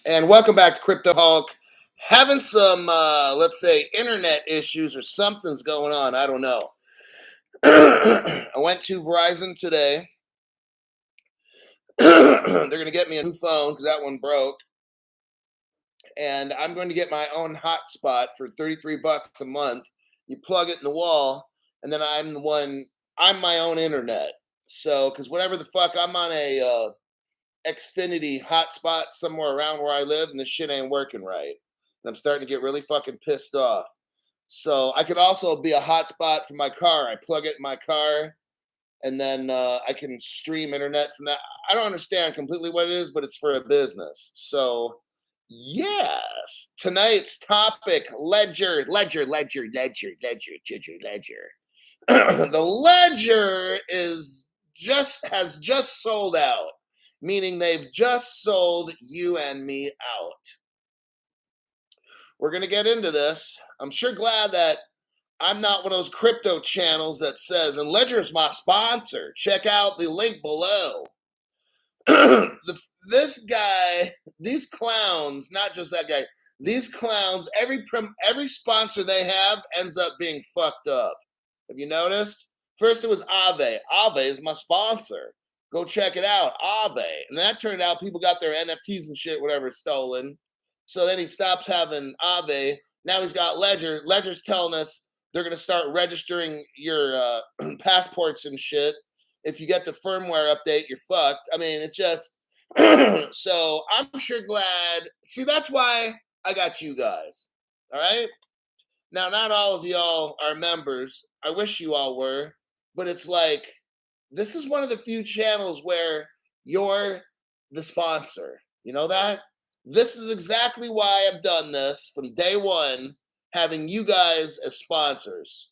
And welcome back to Crypto Hulk. Having some, let's say, internet issues or something's going on. I don't know. I went to Verizon today. They're going to get me a new phone because that one broke. And I'm going to get my own hotspot for $33 a month. You plug it in the wall, and then I'm my own internet. So, because whatever the fuck, I'm on a Xfinity hotspot somewhere around where I live, and this shit ain't working right. And I'm starting to get really fucking pissed off. So I could also be a hotspot for my car. I plug it in my car, and then I can stream internet from that. I don't understand completely what it is, but it's for a business. So yes, tonight's topic: Ledger. The Ledger has just sold out, meaning they've just sold you and me out. We're going to get into this. I'm sure glad that I'm not one of those crypto channels that says, and Ledger's my sponsor. Check out the link below. This guy, these clowns, not just that guy, these clowns, every sponsor they have ends up being fucked up. Have you noticed? First it was Aave. Aave is my sponsor. Go check it out, Aave. And that turned out people got their NFTs and shit, whatever, stolen. So then he stops having Aave. Now he's got Ledger. Ledger's telling us they're going to start registering your passports and shit. If you get the firmware update, you're fucked. I mean, it's just... So I'm sure glad. See, that's why I got you guys. All right? Now, not all of y'all are members. I wish you all were. But it's like, this is one of the few channels where you're the sponsor. You know that? This is exactly why I've done this from day one, having you guys as sponsors.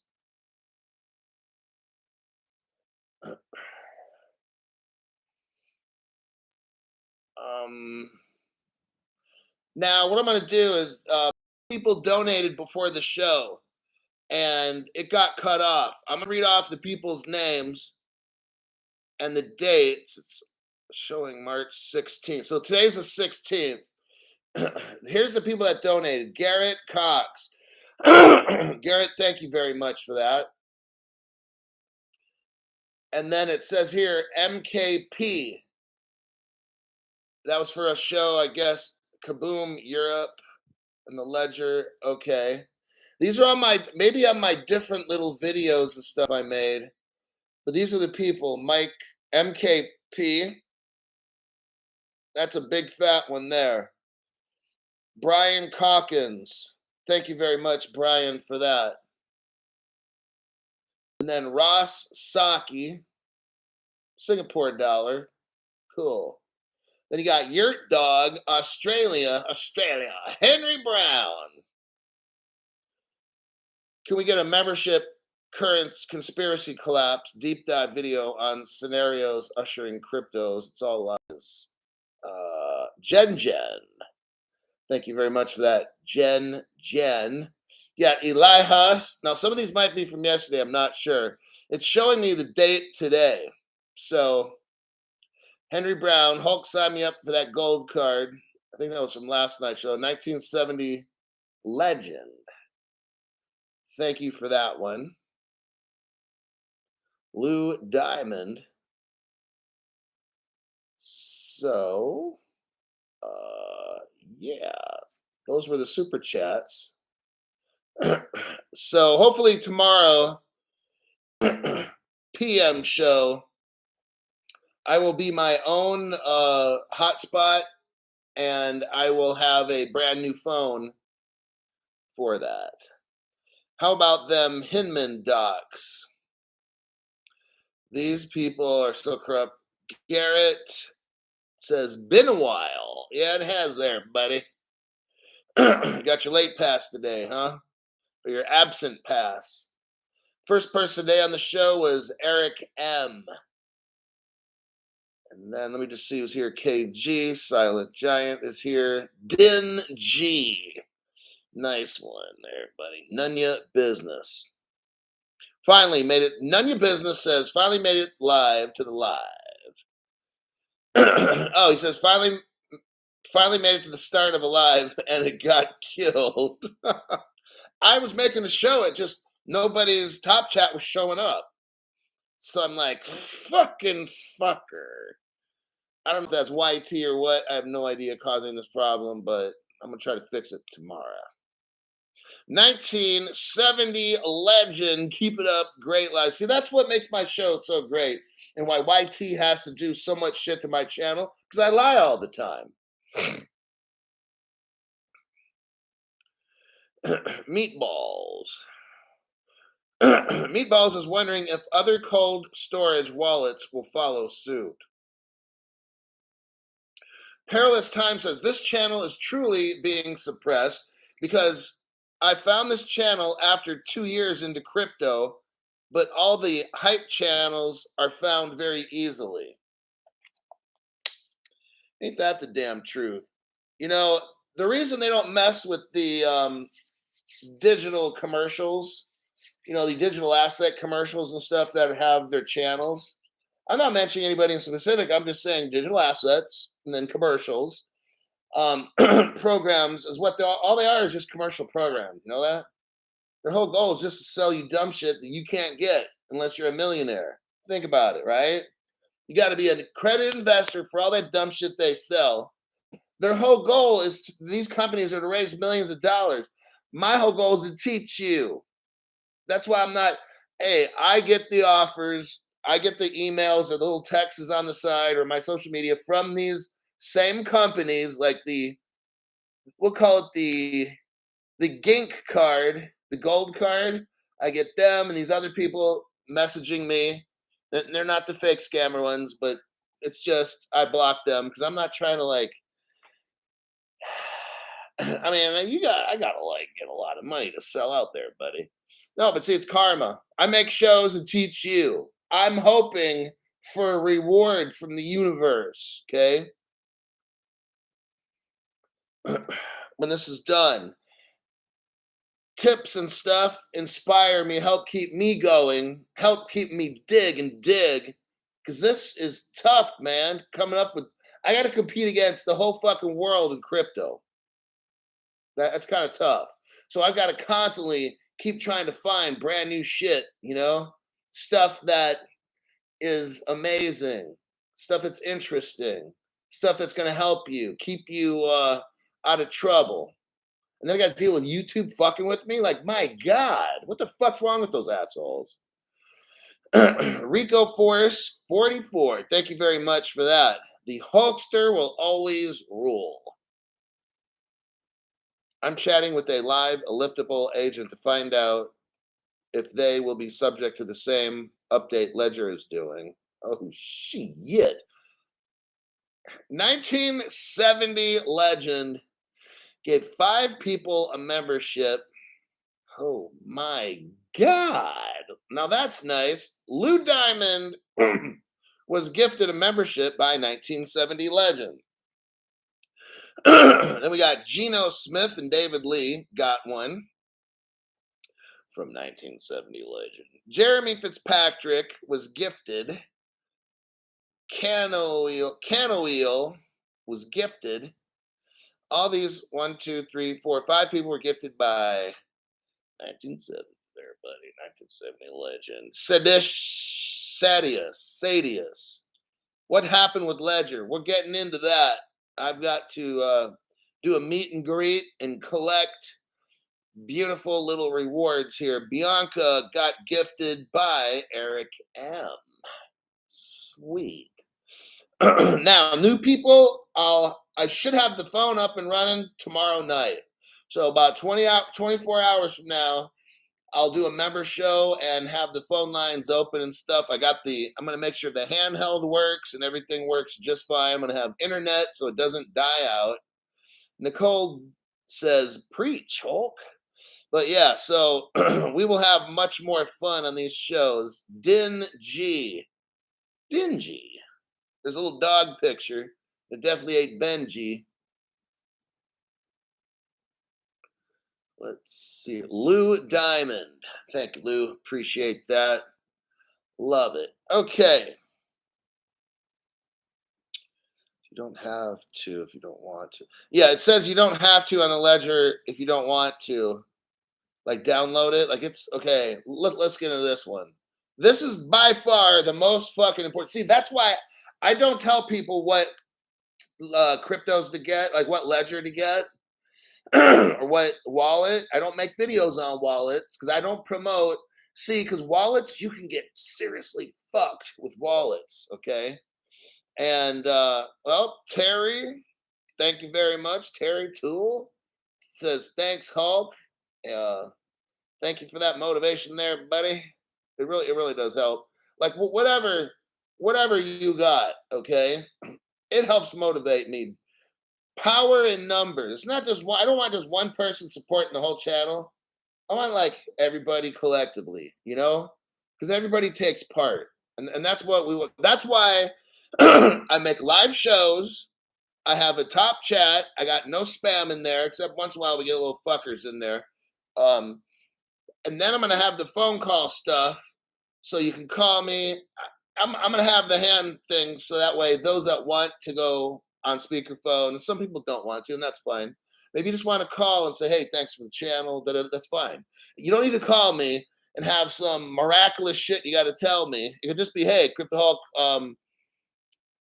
Now, what I'm going to do is people donated before the show, and it got cut off. I'm going to read off the people's names and the dates. It's showing March 16th. So today's the 16th. Here's the people that donated. Garrett Cox. Garrett, thank you very much for that. And then it says here, MKP. That was for a show, I guess, Kaboom Europe and the Ledger. Okay. These are maybe on my different little videos and stuff I made. But these are the people. Mike, MKP. That's a big fat one there. Brian Calkins. Thank you very much, Brian, for that. And then Ross Saki. Singapore dollar. Cool. Then you got Yurt Dog, Australia. Henry Brown. Can we get a membership current conspiracy collapse deep dive video on scenarios ushering cryptos? It's all lies. Jen. Thank you very much for that. Jen. Yeah, Elihas. Now, some of these might be from yesterday. I'm not sure. It's showing me the date today. So, Henry Brown, Hulk signed me up for that gold card. I think that was from last night's show. 1970 Legend. Thank you for that one. Lou Diamond. So, yeah, those were the super chats. So hopefully tomorrow PM show, I will be my own hotspot, and I will have a brand new phone for that. How about them Hinman docs? These people are so corrupt. Garrett says, been a while. Yeah, it has there, buddy. You got your late pass today, huh? Or your absent pass. First person today on the show was Eric M. And then let me just see who's here. KG, Silent Giant is here. Din G. Nice one there, buddy. Nunya Business. Finally made it. Nunya Business says, finally made it live to the live. Oh, he says, finally Finally made it to the start of a live and it got killed. I was making a show, it just nobody's top chat was showing up. So I'm like, fucking fucker. I don't know if that's YT or what. I have no idea causing this problem, but I'm gonna try to fix it tomorrow. 1970 legend, keep it up, great live. See, that's what makes my show so great, and why YT has to do so much shit to my channel, because I lie all the time. Meatballs. Meatballs is wondering if other cold storage wallets will follow suit. Perilous Time says this channel is truly being suppressed because I found this channel after 2 years into crypto, but all the hype channels are found very easily. Ain't that the damn truth? You know, the reason they don't mess with the digital commercials, the digital asset commercials and stuff that have their channels. I'm not mentioning anybody in specific. I'm just saying digital assets and then commercials. Programs is what all they are is just commercial programs. You know that? Their whole goal is just to sell you dumb shit that you can't get unless you're a millionaire. Think about it, right? You got to be an accredited investor for all that dumb shit they sell. Their whole goal is these companies are to raise millions of dollars. My whole goal is to teach you. That's why I'm not, hey, I get the offers, I get the emails or the little texts on the side or my social media from these same companies, like we'll call it the Gink card, the gold card. I get them and these other people messaging me. They're not the fake scammer ones, but it's just I block them because I'm not trying to I mean, I gotta get a lot of money to sell out there, buddy. No, but see, it's karma. I make shows and teach you. I'm hoping for a reward from the universe. Okay, when this is done, tips and stuff inspire me, help keep me going, help keep me dig, because this is tough, man. Coming up with, I got to compete against the whole fucking world in crypto. That's kind of tough. So I've got to constantly keep trying to find brand new shit, stuff that is amazing, stuff that's interesting, stuff that's going to help you, keep you out of trouble. And then I got to deal with YouTube fucking with me. Like, my God, what the fuck's wrong with those assholes? Rico Force 44. Thank you very much for that. The Hulkster will always rule. I'm chatting with a live elliptical agent to find out if they will be subject to the same update Ledger is doing. Oh, shit. 1970 legend gave 5 people a membership. Oh, my God. Now, that's nice. Lou Diamond was gifted a membership by 1970 legend. Then we got Geno Smith and David Lee got one from 1970 legend. Jeremy Fitzpatrick was gifted. Canoeel was gifted. All these 1, 2, 3, 4, 5 people were gifted by 1970. There, buddy. 1970 legend. Sadius. What happened with Ledger? We're getting into that. I've got to do a meet and greet and collect beautiful little rewards here. Bianca got gifted by Eric M. Sweet. Now, new people, I should have the phone up and running tomorrow night. So about 24 hours from now, I'll do a member show and have the phone lines open and stuff. I'm going to make sure the handheld works and everything works just fine. I'm going to have internet so it doesn't die out. Nicole says, preach, Hulk. But yeah, so we will have much more fun on these shows. Dingy. There's a little dog picture. It definitely ate Benji. Let's see. Lou Diamond. Thank you, Lou. Appreciate that. Love it. Okay. You don't have to if you don't want to. Yeah, it says you don't have to on a Ledger if you don't want to. Like download it. Like it's okay. Let's get into this one. This is by far the most fucking important. See, that's why I don't tell people what cryptos to get, like what ledger to get or what wallet. I don't make videos on wallets because I don't promote. See, because wallets, you can get seriously fucked with wallets. Okay. And well, Terry, thank you very much. Terry Tool says, thanks, Hulk. Uh, thank you for that motivation there, buddy. It really does help. Like whatever you got, okay? It helps motivate me. Power in numbers. It's not just one. I don't want just one person supporting the whole channel. I want like everybody collectively, because everybody takes part, and that's what we want. That's why I make live shows. I have a top chat. I got no spam in there, except once in a while we get little fuckers in there. And then I'm gonna have the phone call stuff, so you can call me. I'm gonna have the hand thing, so that way those that want to go on speakerphone, and some people don't want to, and that's fine. Maybe you just want to call and say, "Hey, thanks for the channel." That's fine. You don't need to call me and have some miraculous shit you got to tell me. It could just be, "Hey, CryptoHawk,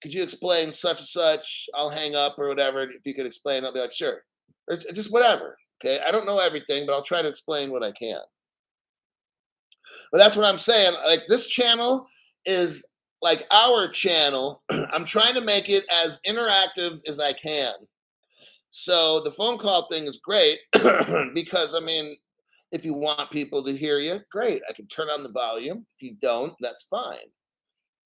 could you explain such and such?" I'll hang up or whatever. If you could explain, I'll be like, "Sure." Or it's just whatever. Okay, I don't know everything, but I'll try to explain what I can. But that's what I'm saying. Like this channel is like our channel. I'm trying to make it as interactive as I can. So the phone call thing is great because I mean, if you want people to hear you, great. I can turn on the volume. If you don't, that's fine.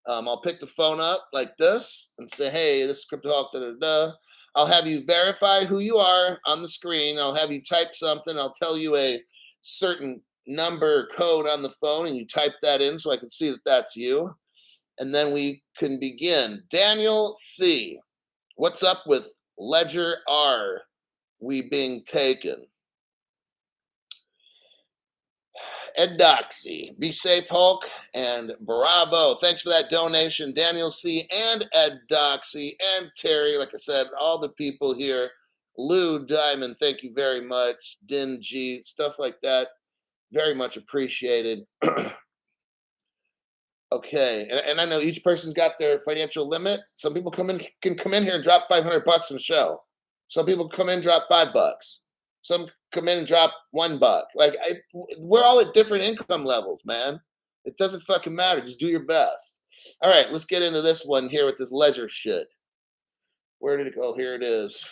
I'll pick the phone up like this and say, "Hey, this is CryptoHawk, da da da." I'll have you verify who you are on the screen. I'll have you type something. I'll tell you a certain number code on the phone, and you type that in so I can see that that's you. And then we can begin. Daniel C. What's up with Ledger R? We being taken. Ed Doxy, be safe, Hulk, and bravo. Thanks for that donation, Daniel C. and Ed Doxy and Terry. Like I said, all the people here. Lou Diamond, thank you very much. Din G, stuff like that. Very much appreciated. Okay, and I know each person's got their financial limit. Some people can come in here and drop $500 in a show. Some people come in, drop $5. Some come in and drop $1. Like we're all at different income levels, man. It doesn't fucking matter. Just do your best. All right, let's get into this one here with this ledger shit. Where did it go? Here it is.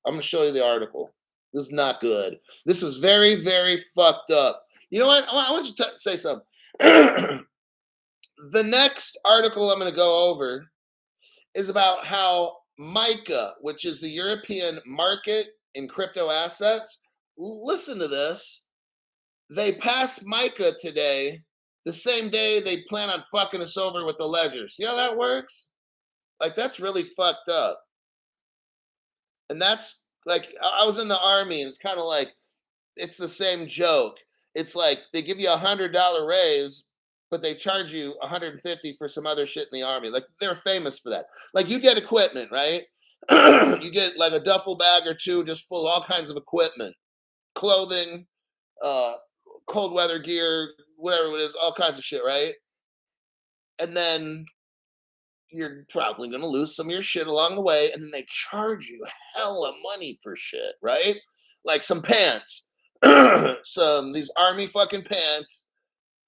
I'm gonna show you the article. This is not good. This is very, very fucked up. You know what? I want you to say something. The next article I'm going to go over is about how MiCA, which is the European market in crypto assets, listen to this. They passed MiCA today, the same day they plan on fucking us over with the ledger. See how that works? Like, that's really fucked up. And that's like, I was in the army, and it's kind of like, it's the same joke. It's like they give you $100 raise, but they charge you $150 for some other shit in the army. Like they're famous for that. Like you get equipment, right? You get like a duffel bag or two just full of all kinds of equipment, clothing, cold weather gear, whatever it is, all kinds of shit, right? And then you're probably going to lose some of your shit along the way, and then they charge you hella money for shit, right? Like some pants, these army fucking pants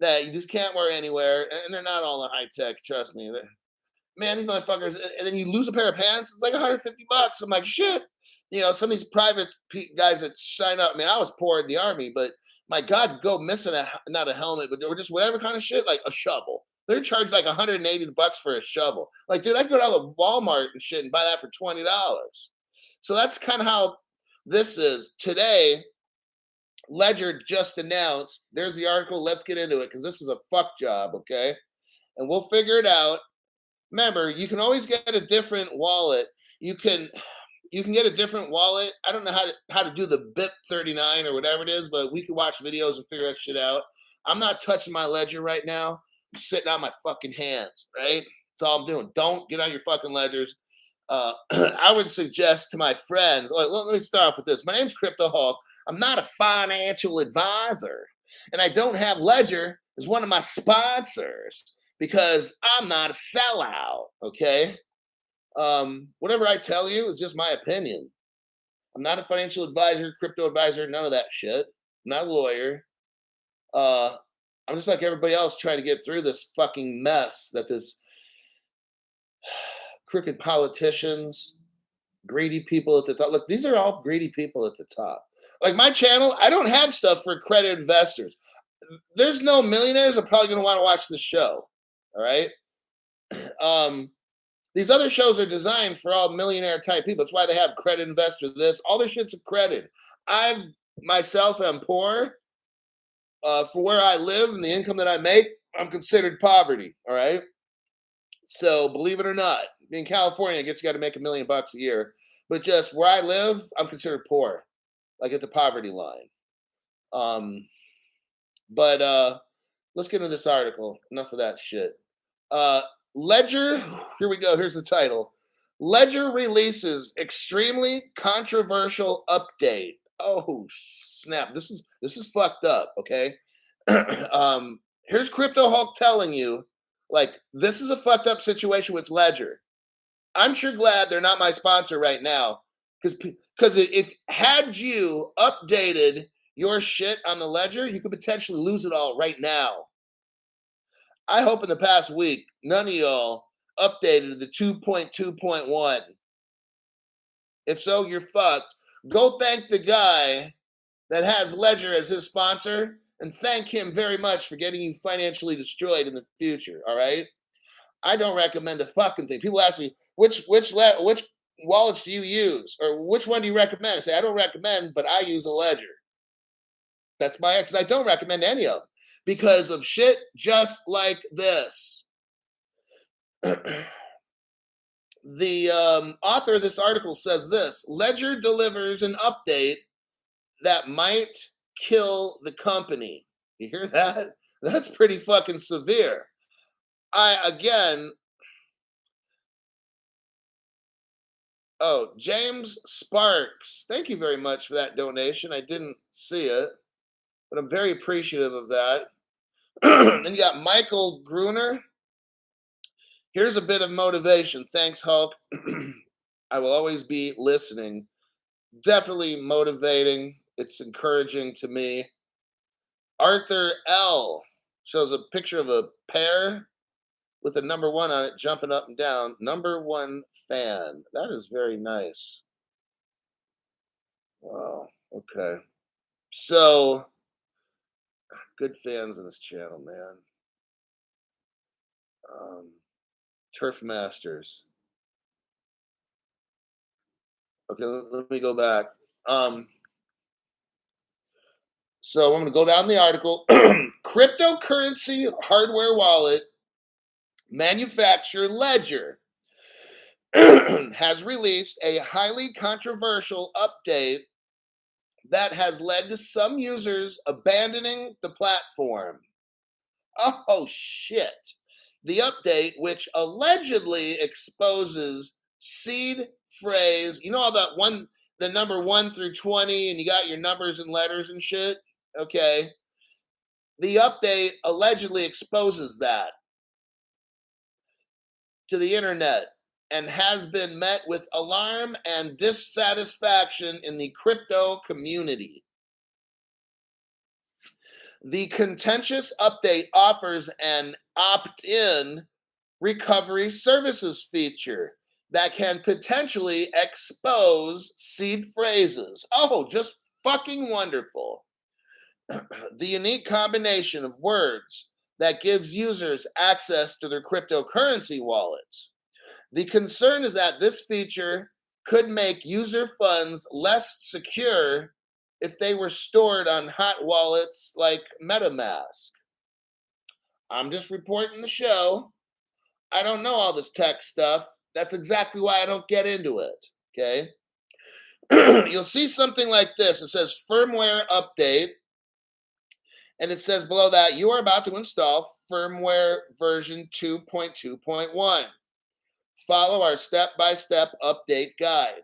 that you just can't wear anywhere, and they're not all high tech. Trust me, man, these motherfuckers. And then you lose a pair of pants, it's like $150. I'm like, shit. Some of these private guys that sign up. I mean, I was poor in the army, but my God, go missing not a helmet, but or just whatever kind of shit, like a shovel. They're charged like $180 for a shovel. Like, dude, I could go down to Walmart and shit and buy that for $20. So that's kind of how this is today. Ledger just announced. There's the article. Let's get into it because this is a fuck job, okay? And we'll figure it out. Remember, you can always get a different wallet. You can get a different wallet. I don't know how to do the BIP39 or whatever it is, but we can watch videos and figure that shit out. I'm not touching my ledger right now. I'm sitting on my fucking hands, right? That's all I'm doing. Don't get on your fucking ledgers. I would suggest to my friends, let me start off with this. My name's Crypto Hulk. I'm not a financial advisor, and I don't have Ledger as one of my sponsors because I'm not a sellout. Okay. Whatever I tell you is just my opinion. I'm not a financial advisor, crypto advisor, none of that shit. I'm not a lawyer. Uh, I'm just like everybody else trying to get through this fucking mess that this crooked politicians, greedy people at the top. Look, these are all greedy people at the top. Like my channel, I don't have stuff for accredited investors. There's no millionaires that are probably going to want to watch the show. All right. These other shows are designed for all millionaire type people. That's why they have credit investor this. All their shit's accredited. I've myself am poor. For where I live and the income that I make, I'm considered poverty. All right. So believe it or not, in California, I guess you got to make $1 million a year. But just where I live, I'm considered poor, like at the poverty line. But let's get into this article. Enough of that shit. Ledger, here we go. Here's the title. Ledger releases extremely controversial update. Oh snap! This is fucked up. Okay. Here's Crypto Hulk telling you, like, this is a fucked up situation with Ledger. I'm sure glad they're not my sponsor right now, because if had you updated your shit on the Ledger, you could potentially lose it all right now. I hope in the past week none of y'all updated the 2.2.1. If so, you're fucked. Go thank the guy that has Ledger as his sponsor and thank him very much for getting you financially destroyed in the future. All right. I don't recommend a fucking thing. People ask me which wallets do you use or which one do you recommend? I say I don't recommend, but I use a Ledger. That's my because I don't recommend any of them because of shit just like this. The author of this article says this: Ledger delivers an update that might kill the company. You hear that? That's pretty fucking severe. James Sparks. Thank you very much for that donation. I didn't see it, but I'm very appreciative of that. Then you got Michael Gruner. Here's a bit of motivation. Thanks, Hulk. I will always be listening. Definitely motivating. It's encouraging to me. Arthur L. shows a picture of a pear with a number 1 on it jumping up and down. Number 1 fan. That is very nice. Wow. Okay. So, good fans on this channel, man. Turf Masters. Okay, let me go back. So I'm going to go down the article. Cryptocurrency hardware wallet manufacturer Ledger has released a highly controversial update that has led to some users abandoning the platform. Oh, shit. The update, which allegedly exposes seed phrase, you know all that one, the number 1 through 20, and you got your numbers and letters and shit? Okay. The update allegedly exposes that to the internet and has been met with alarm and dissatisfaction in the crypto community. The contentious update offers an opt-in recovery services feature that can potentially expose seed phrases. Oh, just fucking wonderful. The unique combination of words that gives users access to their cryptocurrency wallets. The concern is that this feature could make user funds less secure if they were stored on hot wallets like MetaMask. I'm just reporting the show. I don't know all this tech stuff. That's exactly why I don't get into it. Okay. You'll see something like this. It says firmware update. And it says below that you are about to install firmware version 2.2.1. Follow our step-by-step update guide.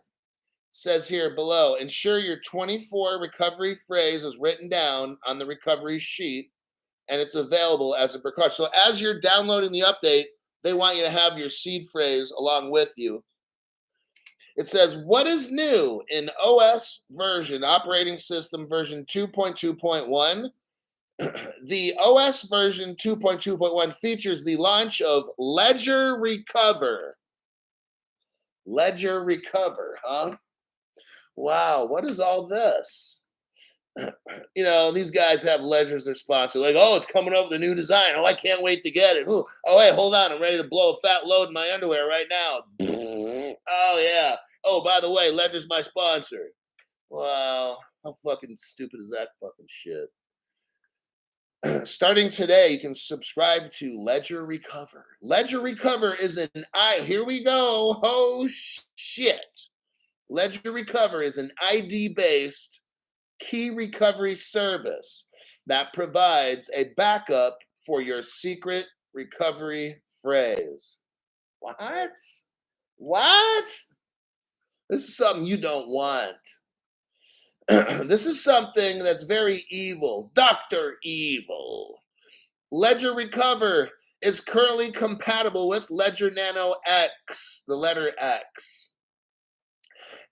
Says here below, ensure your 24 recovery phrase is written down on the recovery sheet and it's available as a precaution. So as you're downloading the update, they want you to have your seed phrase along with you. It says, what is new in OS version, operating system version 2.2.1? The OS version 2.2.1 features the launch of Ledger Recover. Ledger Recover, huh? Wow, what is all this? You know, these guys have ledgers they're sponsored. Like, oh, it's coming up with a new design. Oh, I can't wait to get it. Ooh. Oh, wait, hold on. I'm ready to blow a fat load in my underwear right now. Oh, yeah. Oh, by the way, Ledger's my sponsor. Wow. How fucking stupid is that fucking shit? Starting today, you can subscribe to Ledger Recover. Ledger Recover is an here we go. Oh, shit. Ledger Recover is an ID-based key recovery service that provides a backup for your secret recovery phrase. What? What? This is something you don't want. This is something that's very evil. Dr. Evil. Ledger Recover is currently compatible with Ledger Nano X, the letter X,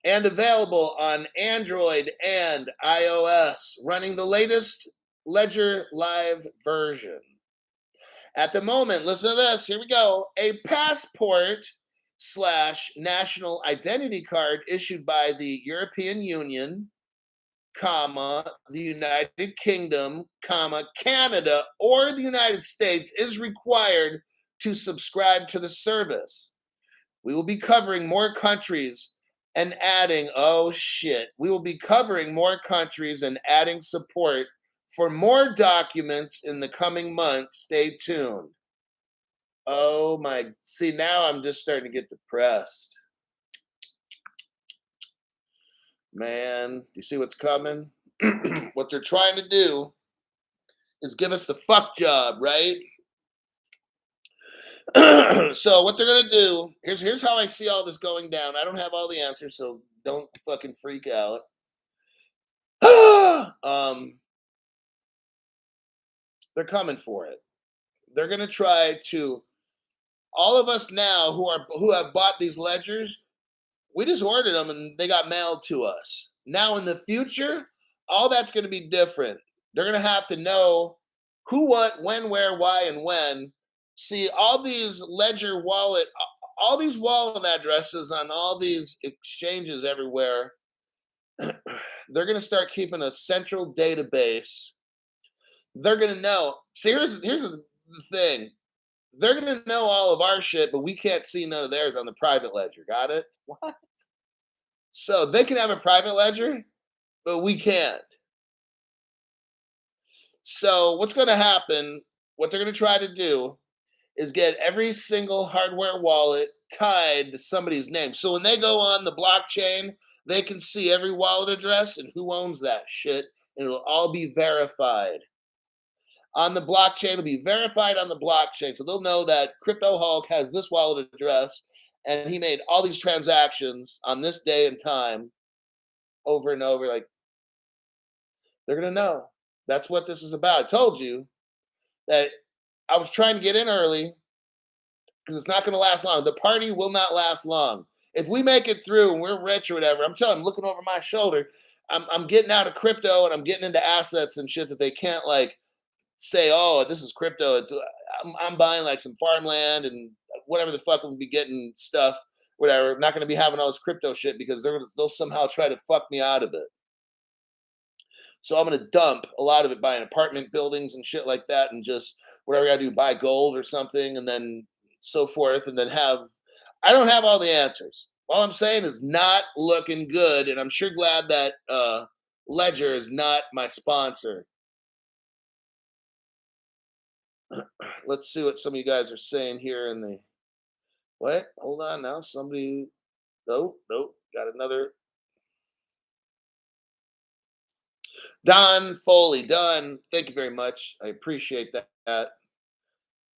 and available on Android and iOS, running the latest Ledger Live version. At the moment, listen to this, here we go, a passport / national identity card issued by the European Union, the United Kingdom, Canada, or the United States is required to subscribe to the service. We will be covering more countries and adding, we will be covering more countries and adding support for more documents in the coming months. Stay tuned. Oh my, see, now I'm just starting to get depressed. Man, you see what's coming? What they're trying to do is give us the fuck job, right? So what they're gonna do, here's how I see all this going down. I don't have all the answers, so don't fucking freak out. They're coming for it. They're gonna try to, all of us now who have bought these ledgers, we just ordered them and they got mailed to us. Now in the future, all that's gonna be different. They're gonna have to know who, what, when, where, why, and when. See, all these Ledger wallet, all these wallet addresses on all these exchanges everywhere, they're going to start keeping a central database. They're going to know. See, here's the thing. They're going to know all of our shit, but we can't see none of theirs on the private ledger. Got it? What? So they can have a private ledger, but we can't. So what's going to happen, what they're going to try to do is get every single hardware wallet tied to somebody's name. So when they go on the blockchain, they can see every wallet address and who owns that shit, and it'll all be verified. On the blockchain, it'll be verified on the blockchain. So they'll know that Crypto Hulk has this wallet address and he made all these transactions on this day and time over and over. Like, they're going to know. That's what this is about. I told you that I was trying to get in early because it's not going to last long. The party will not last long. If we make it through and we're rich or whatever, I'm telling you, I'm looking over my shoulder. I'm getting out of crypto and I'm getting into assets and shit that they can't like say, oh, this is crypto. It's I'm buying like some farmland and whatever the fuck we'll be getting stuff, whatever. I'm not going to be having all this crypto shit because they'll somehow try to fuck me out of it. So I'm going to dump a lot of it buying apartment buildings and shit like that and just whatever I got to do, buy gold or something and then so forth. And then I don't have all the answers. All I'm saying is not looking good. And I'm sure glad that Ledger is not my sponsor. Let's see what some of you guys are saying here in the, what? Hold on now. Somebody, nope, got another. Don Foley, Don, thank you very much. I appreciate that.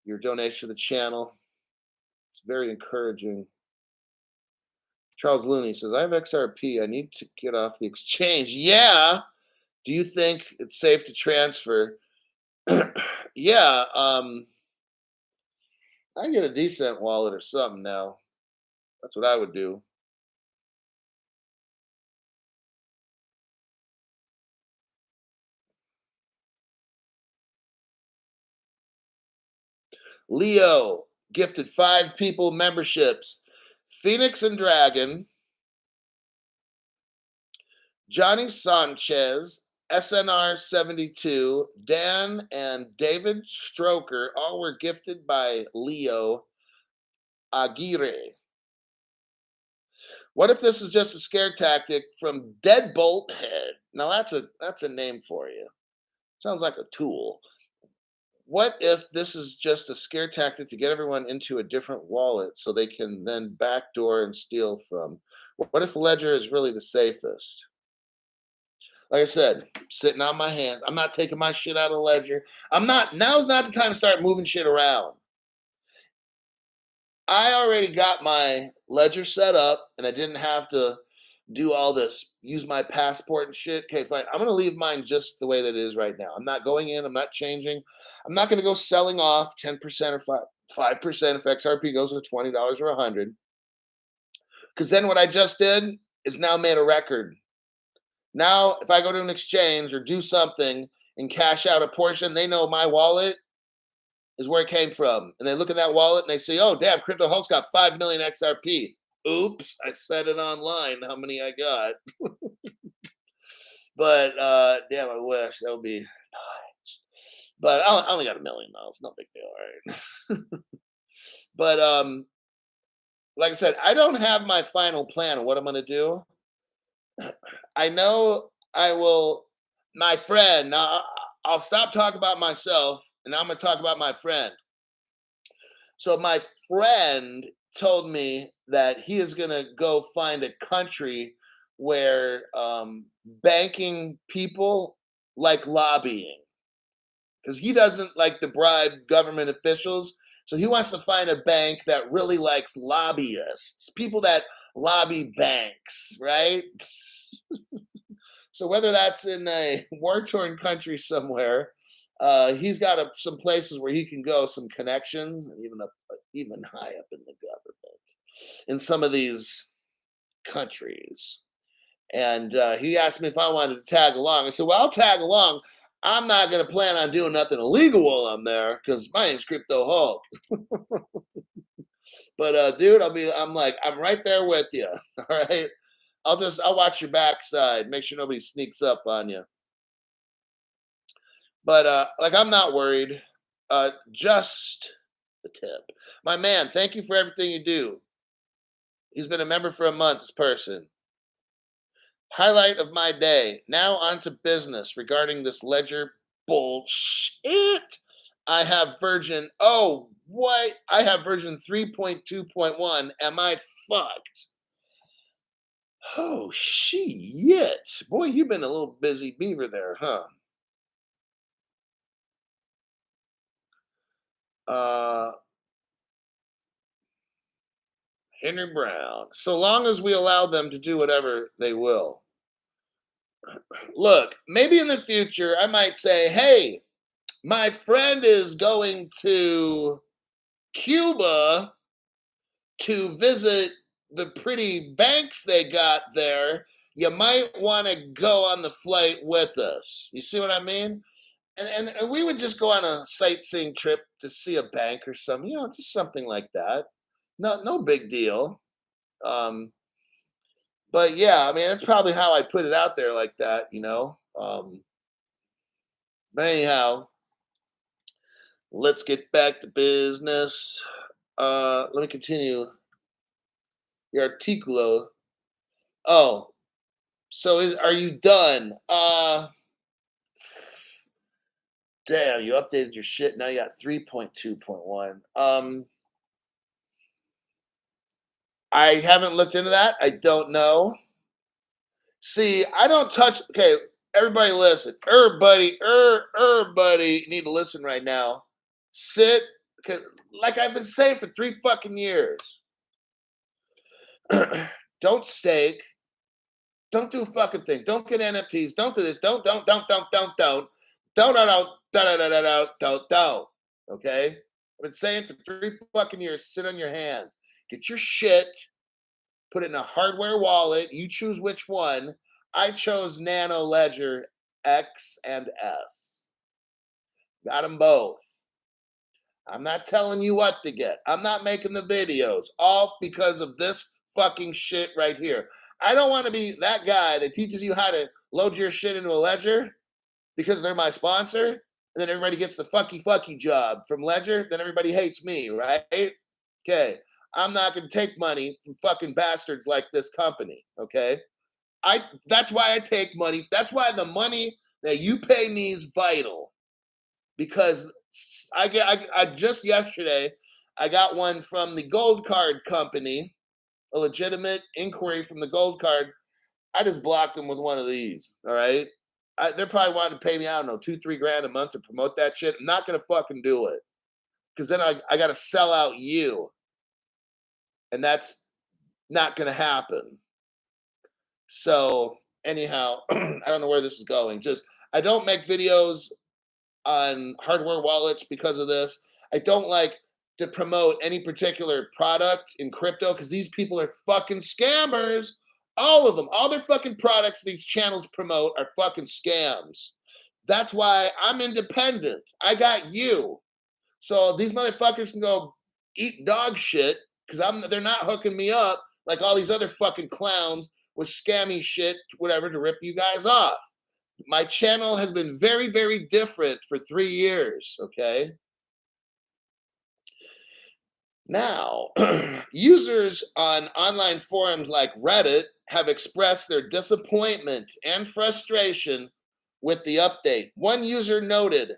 Your donation to the channel. It's very encouraging. Charles Looney says, I have XRP. I need to get off the exchange. Yeah. Do you think it's safe to transfer? Yeah. I get a decent wallet or something now. That's what I would do. Leo gifted 5 people memberships. Phoenix and Dragon, Johnny Sanchez, SNR72, Dan, and David Stroker all were gifted by Leo Aguirre. What if this is just a scare tactic from Deadbolt Head? Now that's a name for you. Sounds like a tool. What if this is just a scare tactic to get everyone into a different wallet so they can then backdoor and steal from? What if Ledger is really the safest? Like I said, sitting on my hands. I'm not taking my shit out of Ledger. I'm not. Now's not the time to start moving shit around. I already got my Ledger set up, and I didn't have to do all this, use my passport and shit. Okay, fine. I'm gonna leave mine just the way that it is right now. I'm not going in. I'm not changing. I'm not gonna go selling off 10% or 5% if XRP goes to $20 or 100. Because then what I just did is now made a record. Now, if I go to an exchange or do something and cash out a portion, they know my wallet is where it came from. And they look at that wallet and they say, oh, damn, Crypto Hulk's got 5 million XRP. Oops, I said it online how many I got. But damn, I wish that would be nice. But I only got 1 million though. It's no big deal, right? But like I said, I don't have my final plan of what I'm gonna do. I know I will. My friend. Now I'll stop talking about myself, and I'm gonna talk about my friend. So my friend told me that he is gonna go find a country where banking people like lobbying because he doesn't like to bribe government officials. So he wants to find a bank that really likes lobbyists, people that lobby banks, right? So whether that's in a war-torn country somewhere, he's got some places where he can go, some connections, and even high up in the government in some of these countries. And he asked me if I wanted to tag along. I said, "Well, I'll tag along. I'm not going to plan on doing nothing illegal while I'm there because my name's Crypto Hulk." But dude, I'm right there with you. All right. I'll watch your backside, make sure nobody sneaks up on you. But like I'm not worried. Just the tip. My man, thank you for everything you do. He's been a member for a month, this person. Highlight of my day. Now on to business regarding this ledger bullshit. I have version what? I have version 3.2.1. Am I fucked? Oh shit. Boy, you've been a little busy beaver there, huh? Uh Henry Brown. So long as we allow them to do whatever they will. Look, maybe in the future I might say, hey, my friend is going to Cuba to visit the pretty banks they got there. You might want to go on the flight with us. You see what I mean? And we would just go on a sightseeing trip to see a bank or something, just something like that. No big deal. Um, but yeah, I mean that's probably how I put it out there like that. But anyhow, let's get back to business. Let me continue the articulo. Oh, so are you done? Damn, you updated your shit. Now you got 3.2.1. I haven't looked into that. I don't know. See, I don't touch. Okay, everybody listen. Everybody need to listen right now. Sit like I've been saying for 3 fucking years, don't stake, don't do a fucking thing, don't get NFTs, don't do this, don't, okay? I've been saying for 3 fucking years, sit on your hands, get your shit, put it in a hardware wallet, you choose which one. I chose Nano Ledger X and S. Got them both. I'm not telling you what to get. I'm not making the videos, all because of this fucking shit right here. I don't want to be that guy that teaches you how to load your shit into a ledger because they're my sponsor, and then everybody gets the fucky job from Ledger, then everybody hates me, right? Okay. I'm not going to take money from fucking bastards like this company, okay? That's why I take money. That's why the money that you pay me is vital, because I just yesterday I got one from the Gold Card company, a legitimate inquiry from the Gold Card. I just blocked them with one of these. All right, they're probably wanting to pay me, I don't know, $2-3 grand a month to promote that shit. I'm not gonna fucking do it, because then I got to sell out you, and that's not gonna happen. So anyhow, I don't know where this is going. Just I don't make videos on hardware wallets because of this. I don't like to promote any particular product in crypto because these people are fucking scammers. All of them, all their fucking products these channels promote are fucking scams. That's why I'm independent. I got you. So these motherfuckers can go eat dog shit because they're not hooking me up like all these other fucking clowns with scammy shit, whatever, to rip you guys off. My channel has been very, very different for 3 years, okay? Now, users on online forums like Reddit have expressed their disappointment and frustration with the update. One user noted,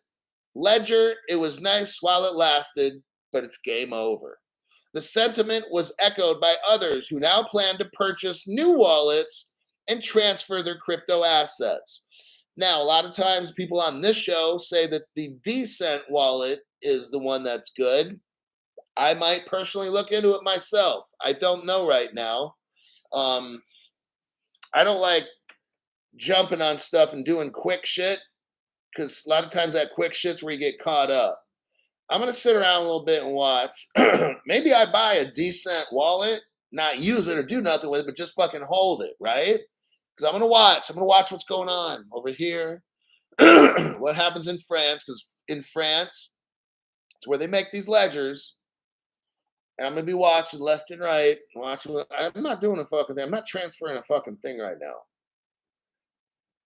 Ledger, it was nice while it lasted, but it's game over. The sentiment was echoed by others who now plan to purchase new wallets and transfer their crypto assets. Now, a lot of times people on this show say that the Decent wallet is the one that's good. I might personally look into it myself. I don't know right now. I don't like jumping on stuff and doing quick shit, because a lot of times that quick shit's where you get caught up. I'm going to sit around a little bit and watch. Maybe I buy a Decent wallet, not use it or do nothing with it, but just fucking hold it, right? Because I'm going to watch. I'm going to watch what's going on over here. What happens in France, because in France, it's where they make these ledgers. And I'm going to be watching left and right. I'm not doing a fucking thing. I'm not transferring a fucking thing right now.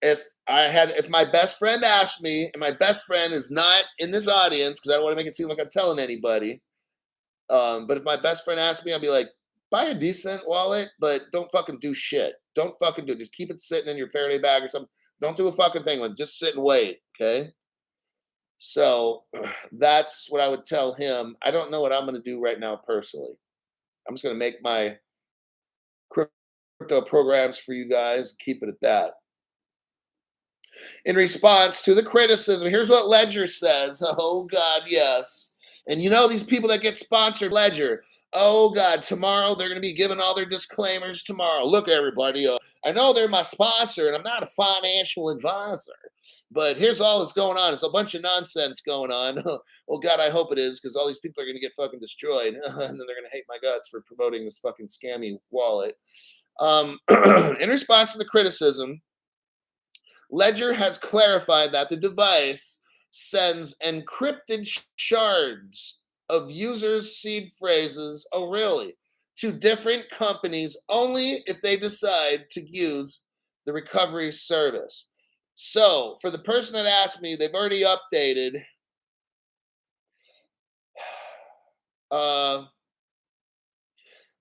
If my best friend asked me, and my best friend is not in this audience because I don't want to make it seem like I'm telling anybody, but if my best friend asked me, I'd be like, buy a Decent wallet, but don't fucking do shit. Don't fucking do it. Just keep it sitting in your Faraday bag or something. Don't do a fucking thing with it. Just sit and wait, okay? So that's what I would tell him. I don't know what I'm going to do right now personally. I'm just going to make my crypto programs for you guys, keep it at that. In response to the criticism, here's what Ledger says. Oh, God, yes. And you know these people that get sponsored Ledger. Oh, God, tomorrow they're going to be giving all their disclaimers tomorrow. Look, everybody, I know they're my sponsor, and I'm not a financial advisor. But here's all that's going on. It's a bunch of nonsense going on. Oh, God, I hope it is, because all these people are going to get fucking destroyed. And then they're going to hate my guts for promoting this fucking scammy wallet. In response to the criticism, Ledger has clarified that the device sends encrypted shards of users' seed phrases, oh really, to different companies only if they decide to use the recovery service. So, for the person that asked me, they've already updated. The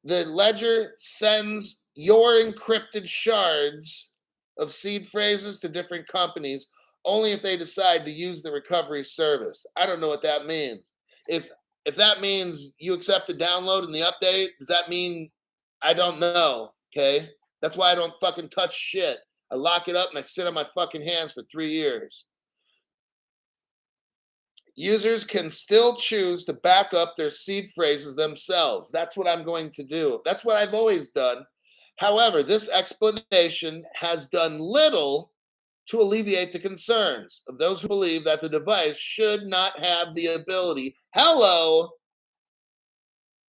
Ledger sends your encrypted shards of seed phrases to different companies only if they decide to use the recovery service. I don't know what that means. If that means you accept the download and the update, does that mean I don't know? Okay, that's why I don't fucking touch shit. I lock it up and I sit on my fucking hands for 3 years. Users can still choose to back up their seed phrases themselves. That's what I'm going to do. That's what I've always done. However, this explanation has done little to alleviate the concerns of those who believe that the device should not have the ability. Hello!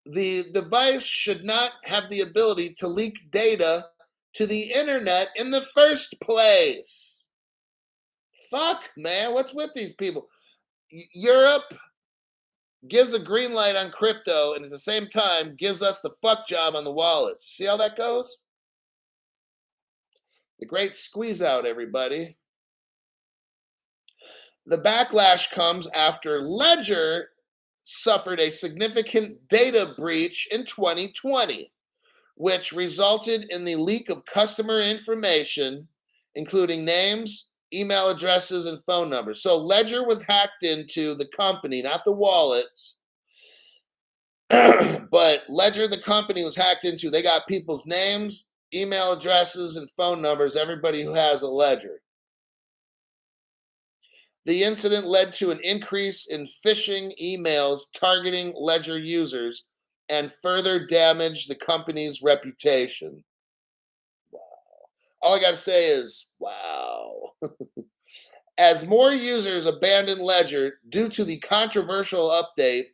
The device should not have the ability to leak data to the internet in the first place. Fuck, man. What's with these people? Europe gives a green light on crypto and at the same time gives us the fuck job on the wallets. See how that goes? The great squeeze out, everybody. The backlash comes after Ledger suffered a significant data breach in 2020, which resulted in the leak of customer information, including names, email addresses, and phone numbers. So Ledger was hacked into, the company, not the wallets. But Ledger, the company, was hacked into. They got people's names, email addresses, and phone numbers, everybody who has a Ledger. The incident led to an increase in phishing emails targeting Ledger users and further damaged the company's reputation. Wow. All I got to say is, wow. As more users abandon Ledger due to the controversial update,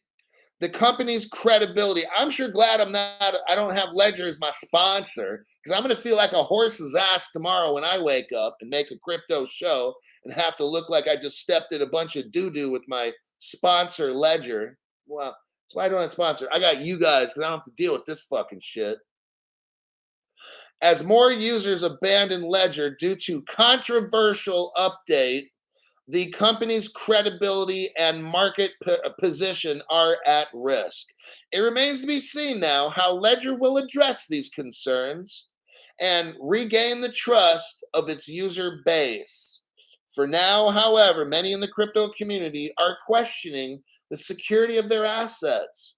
the company's credibility. I'm sure glad I don't have Ledger as my sponsor, because I'm going to feel like a horse's ass tomorrow when I wake up and make a crypto show and have to look like I just stepped in a bunch of doo-doo with my sponsor Ledger. Well, that's why I don't have a sponsor. I got you guys because I don't have to deal with this fucking shit. As more users abandon Ledger due to controversial update, the company's credibility and market position are at risk. It remains to be seen now how Ledger will address these concerns and regain the trust of its user base. For now, however, many in the crypto community are questioning the security of their assets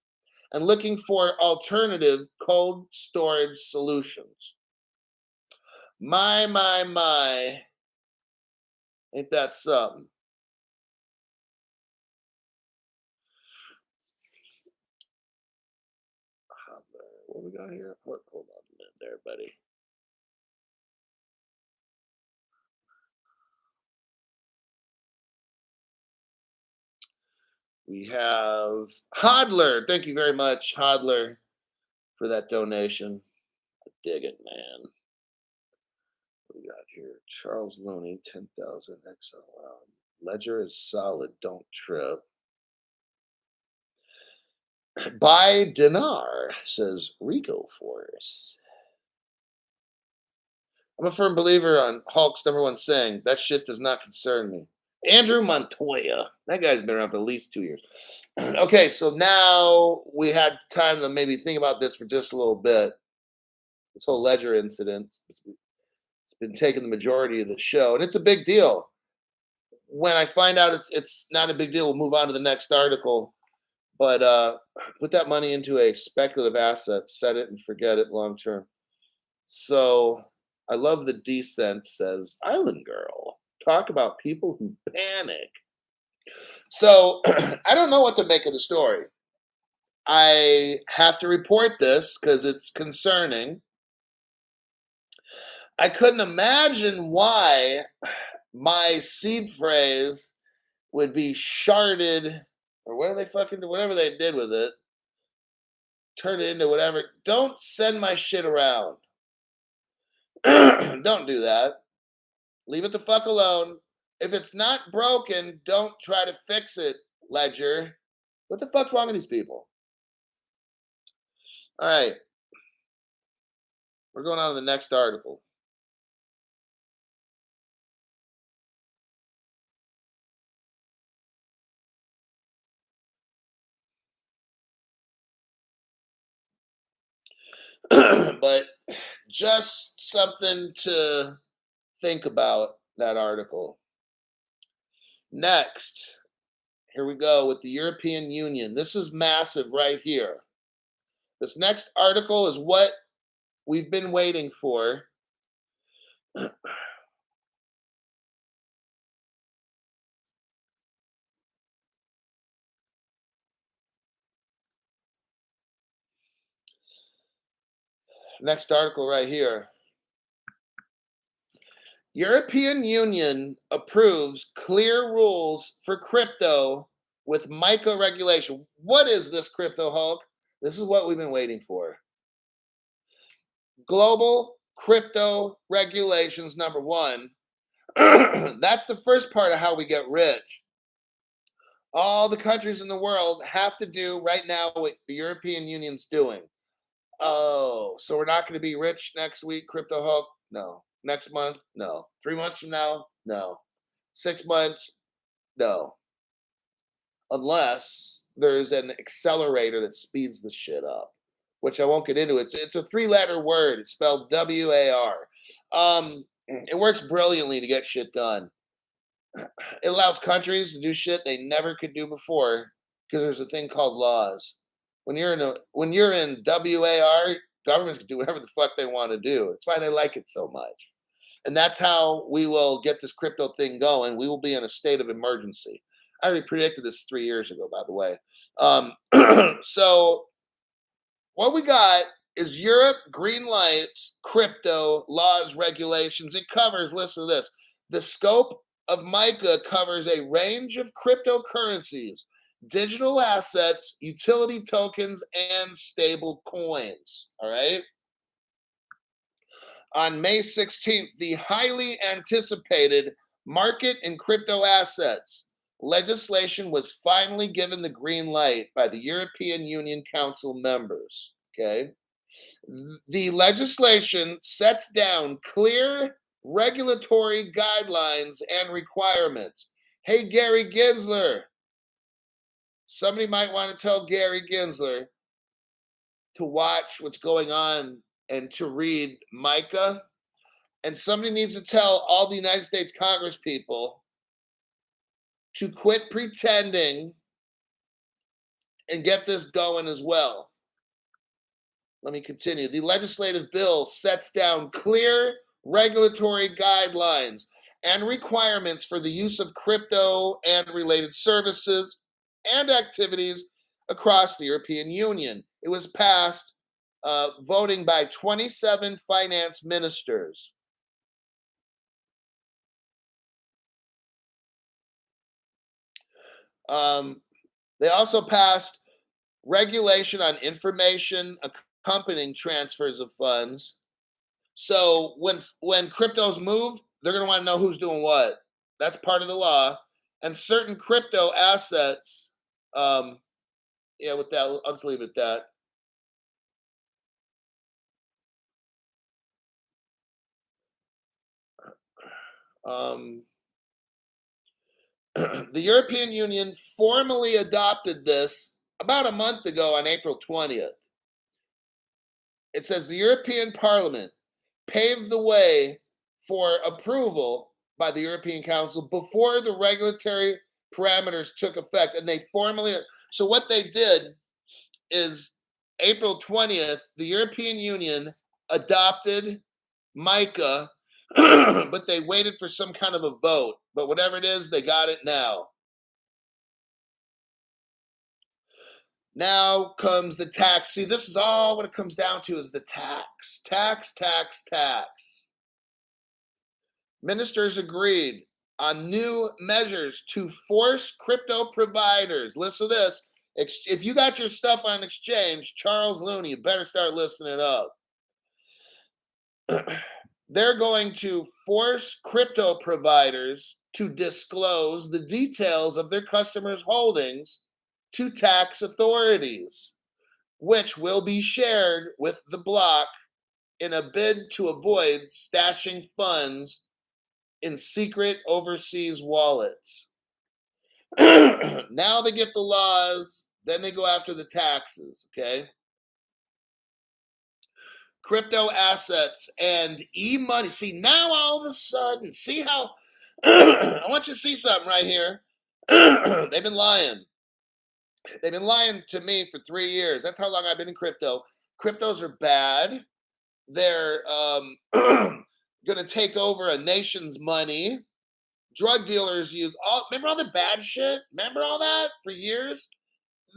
and looking for alternative cold storage solutions. My. Ain't that something? What we got here? Hold on a minute there, buddy. We have Hodler. Thank you very much, Hodler, for that donation. I dig it, man. What we got here? Charles Looney, 10,000 XLM. Ledger is solid. Don't trip. Buy Dinar, says Rico Force. I'm a firm believer on Hulk's #1 saying, that shit does not concern me. Andrew Montoya. That guy's been around for at least 2 years. Okay, so now we had time to maybe think about this for just a little bit. This whole Ledger incident, it's been taking the majority of the show, and it's a big deal. When I find out it's not a big deal, we'll move on to the next article. But put that money into a speculative asset, set it and forget it long term. So I love the Descent says, Island Girl, talk about people who panic. So I don't know what to make of the story. I have to report this because it's concerning. I couldn't imagine why my seed phrase would be sharded, or what are they fucking do? Whatever they did with it, turn it into whatever. Don't send my shit around. Don't do that. Leave it the fuck alone. If it's not broken, don't try to fix it, Ledger. What the fuck's wrong with these people? All right. We're going on to the next article. But just something to think about, that article. Next, here we go with the European Union. This is massive right here. This next article is what we've been waiting for. Next article right here. European Union approves clear rules for crypto with MiCA regulation. What is this, Crypto Hulk? This is what we've been waiting for. Global crypto regulations, number one. That's the first part of how we get rich. All the countries in the world have to do right now what the European Union's doing. Oh, so we're not going to be rich next week, Crypto Hulk? No. Next month? No. 3 months from now? No. 6 months? No. Unless there's an accelerator that speeds the shit up, which I won't get into. It's a 3-letter word. It's spelled WAR. It works brilliantly to get shit done. It allows countries to do shit they never could do before because there's a thing called laws. When you're in WAR, governments can do whatever the fuck they want to do. That's why they like it so much. And that's how we will get this crypto thing going. We will be in a state of emergency. I already predicted this 3 years ago, by the way. So what we got is Europe green lights, crypto, laws, regulations. It covers, listen to this, the scope of MiCA covers a range of cryptocurrencies, digital assets, utility tokens, and stable coins. All right. On May 16th, the highly anticipated market in crypto assets legislation was finally given the green light by the European Union Council members. Okay. The legislation sets down clear regulatory guidelines and requirements. Hey, Gary Gensler. Somebody might want to tell Gary Gensler to watch what's going on and to read MiCA. And somebody needs to tell all the United States Congress people to quit pretending and get this going as well. Let me continue. The legislative bill sets down clear regulatory guidelines and requirements for the use of crypto and related services and activities across the European Union. It was passed voting by 27 finance ministers. They also passed regulation on information accompanying transfers of funds. So when cryptos move, they're going to want to know who's doing what. That's part of the law. And certain crypto assets, with that, I'll just leave it at that. The European Union formally adopted this about a month ago on April 20th. It says the European Parliament paved the way for approval by the European Council before the regulatory parameters took effect. And they formally, so what they did is April 20th, the European Union adopted MiCA, but they waited for some kind of a vote. But whatever it is, they got it now. Now comes the tax. See, this is all what it comes down to is the tax. Tax. Ministers agreed on new measures to force crypto providers. Listen to this. If you got your stuff on exchange, Charles Looney, you better start listening up. They're going to force crypto providers to disclose the details of their customers' holdings to tax authorities, which will be shared with the block in a bid to avoid stashing funds in secret overseas wallets. Now they get the laws, then they go after the taxes, okay? Crypto assets and e-money. See, now all of a sudden, see how, I want you to see something right here. They've been lying. They've been lying to me for 3 years. That's how long I've been in crypto. Cryptos are bad. They're going to take over a nation's money. Drug dealers remember all the bad shit? Remember all that for years?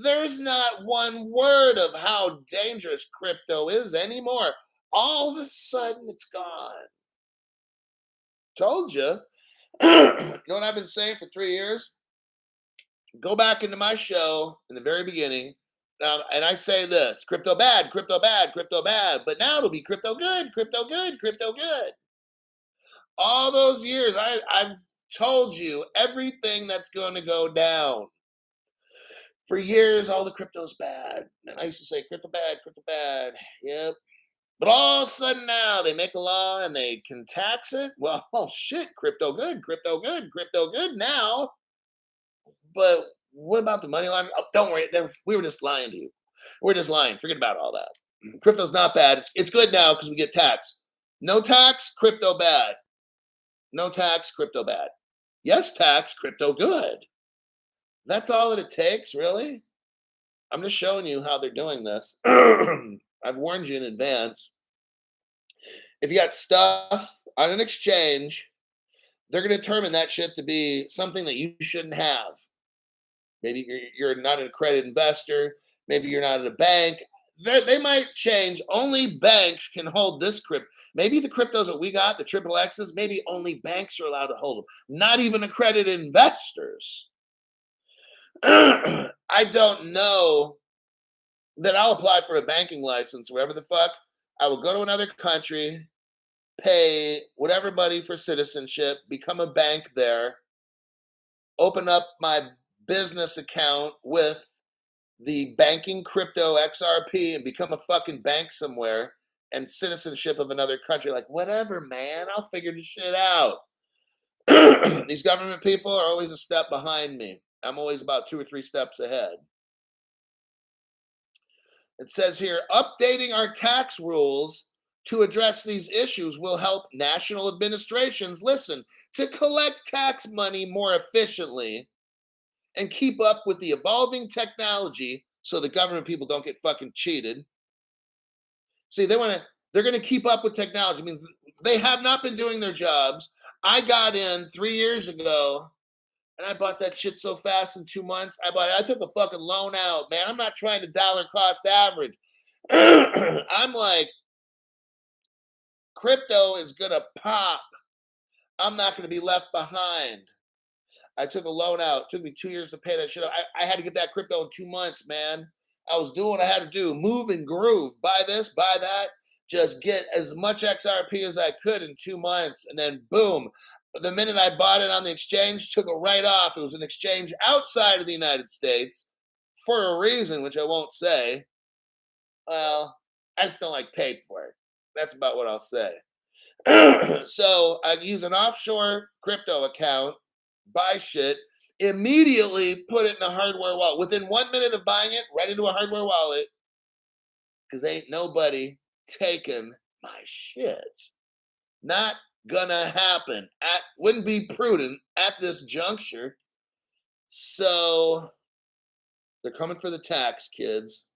There's not one word of how dangerous crypto is anymore. all of a sudden it's gone. Told you. You know what I've been saying for 3 years? Go back into my show in the very beginning. And I say this: crypto bad, crypto bad, crypto bad. But now it'll be crypto good, crypto good, crypto good. All those years, I've told you everything that's going to go down. For years, all the crypto's bad. And I used to say, crypto bad, crypto bad. Yep. But all of a sudden now they make a law and they can tax it. Well, oh shit, crypto good, crypto good, crypto good now. But what about the money laundering? Oh, don't worry, we were just lying to you. We're just lying. Forget about all that. Crypto's not bad. It's good now because we get taxed. No tax, crypto bad. No tax, crypto bad. Yes, tax, crypto good. That's all that it takes, really. I'm just showing you how they're doing this. I've warned you in advance. If you got stuff on an exchange, they're going to determine that shit to be something that you shouldn't have. Maybe you're not an accredited investor. Maybe you're not at a bank. They might change. Only banks can hold this crypto. Maybe the cryptos that we got, the triple X's, maybe only banks are allowed to hold them. Not even accredited investors. I don't know that I'll apply for a banking license wherever the fuck. I will go to another country, pay whatever money for citizenship, become a bank there, open up my business account with the banking crypto XRP and become a fucking bank somewhere and citizenship of another country. Like, whatever, man, I'll figure this shit out. These government people are always a step behind me. I'm always about 2 or 3 steps ahead. It says here, updating our tax rules to address these issues will help national administrations, listen, to collect tax money more efficiently and keep up with the evolving technology so the government people don't get fucking cheated. See, they're going to keep up with technology. I mean, they have not been doing their jobs. I got in 3 years ago and I bought that shit so fast in 2 months. I took a fucking loan out, man. I'm not trying to dollar cost average. I'm like, crypto is going to pop. I'm not going to be left behind. I took a loan out. It took me 2 years to pay that shit out. I had to get that crypto in 2 months, man. I was doing what I had to do. Move and groove. Buy this, buy that. Just get as much XRP as I could in 2 months. And then boom. The minute I bought it on the exchange, took it right off. It was an exchange outside of the United States for a reason, which I won't say. Well, I just don't like paid for it. That's about what I'll say. So I use an offshore crypto account, buy shit, immediately put it in a hardware wallet. Within 1 minute of buying it, right into a hardware wallet, because ain't nobody taking my shit. Not gonna happen. Wouldn't be prudent at this juncture. So they're coming for the tax, kids.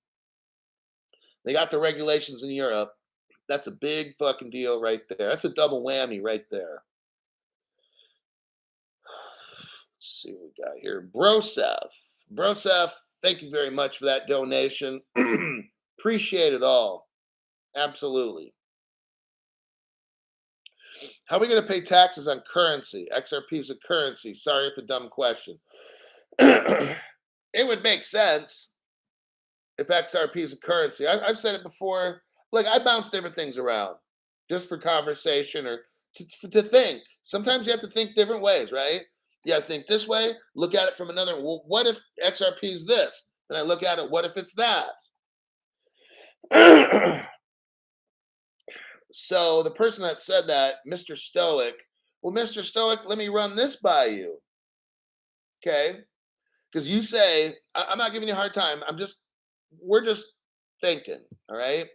They got the regulations in Europe. That's a big fucking deal right there. That's a double whammy right there. Let's see what we got here. Brosef, thank you very much for that donation. Appreciate it all. Absolutely. How are we going to pay taxes on currency? XRP is a currency. Sorry for the dumb question. It would make sense if XRP is a currency. I've said it before. Look, I bounce different things around just for conversation or to think. Sometimes you have to think different ways, right? You got to think this way, look at it from another. Well, what if XRP is this? Then I look at it, what if it's that? So the person that said that, Mr. Stoic, well, Mr. Stoic, let me run this by you. Okay? Because you say, I'm not giving you a hard time. We're just thinking, all right?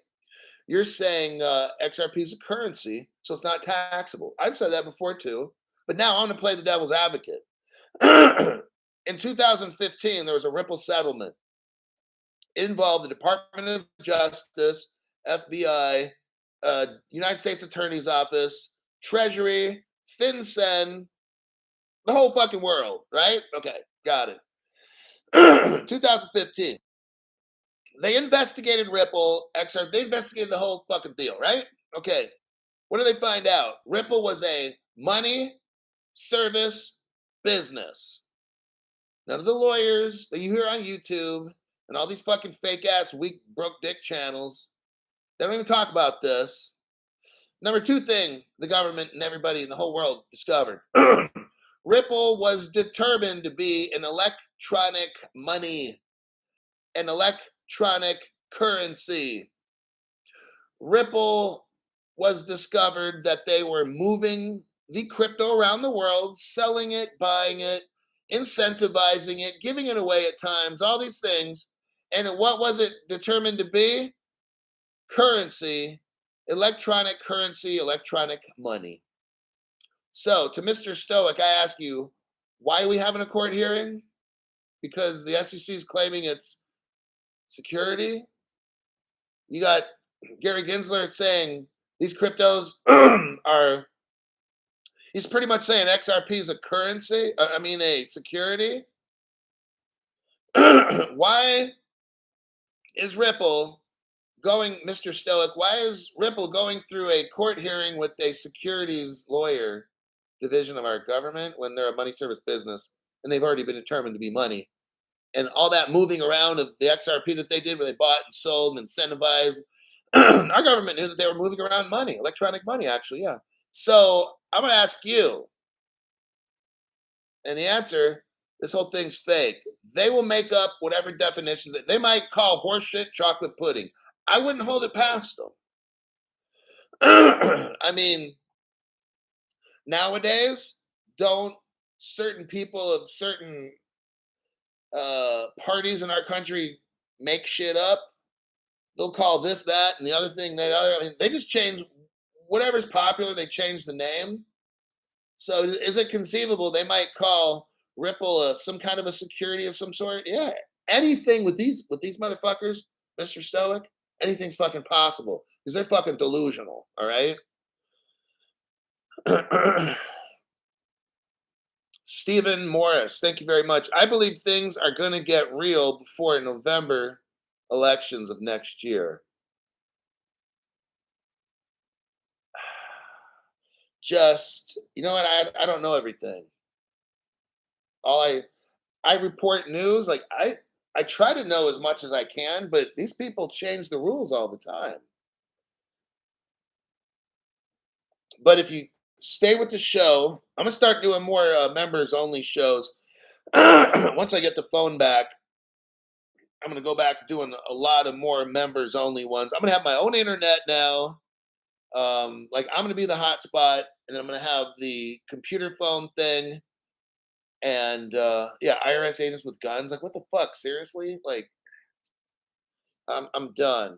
You're saying XRP is a currency, so it's not taxable. I've said that before too, but now I'm going to play the devil's advocate. In 2015, there was a Ripple settlement. It involved the Department of Justice, FBI, United States Attorney's Office, Treasury, FinCEN, the whole fucking world, right? Okay, got it. 2015. they investigated Ripple, XR, they investigated the whole fucking deal, right? Okay. What did they find out? Ripple was a money service business. None of the lawyers that you hear on YouTube and all these fucking fake ass, weak, broke dick channels, they don't even talk about this. Number two thing the government and everybody in the whole world discovered Ripple was determined to be an electronic money, an electronic currency. Ripple was discovered that they were moving the crypto around the world, selling it, buying it, incentivizing it, giving it away at times, all these things. And what was it determined to be? Currency, electronic currency, electronic money. So, to Mr. Stoic, I ask you, why are we having a court hearing? Because the SEC is claiming it's security. You got Gary Gensler saying these cryptos are, he's pretty much saying XRP is a currency, a security. Why is Ripple going, Mr. Stoic, why is Ripple going through a court hearing with a securities lawyer division of our government when they're a money service business and they've already been determined to be money? And all that moving around of the XRP that they did where they bought and sold and incentivized, our government knew that they were moving around money, electronic money, actually, yeah. So I'm going to ask you, and the answer, this whole thing's fake. They will make up whatever definitions that they might call horseshit chocolate pudding. I wouldn't hold it past them. I mean, nowadays, don't certain people of certain parties in our country make shit up? They'll call this, that, and the other thing, that other. I mean, they just change whatever's popular. They change the name. So, is it conceivable they might call Ripple some kind of a security of some sort? Yeah, anything with these motherfuckers, Mr. Stoic, anything's fucking possible because they're fucking delusional. All right. Stephen Morris, thank you very much. I believe things are going to get real before November elections of next year. Just, you know what? I don't know everything. All I report news. Like I try to know as much as I can, but these people change the rules all the time. But if you stay with the show, I'm gonna start doing more members only shows. Once I get the phone back, I'm gonna go back to doing a lot of more members only ones. I'm gonna have my own internet now. Like I'm gonna be the hotspot, and then I'm gonna have the computer phone thing, and yeah, IRS agents with guns. Like, what the fuck? Seriously? Like, I'm done.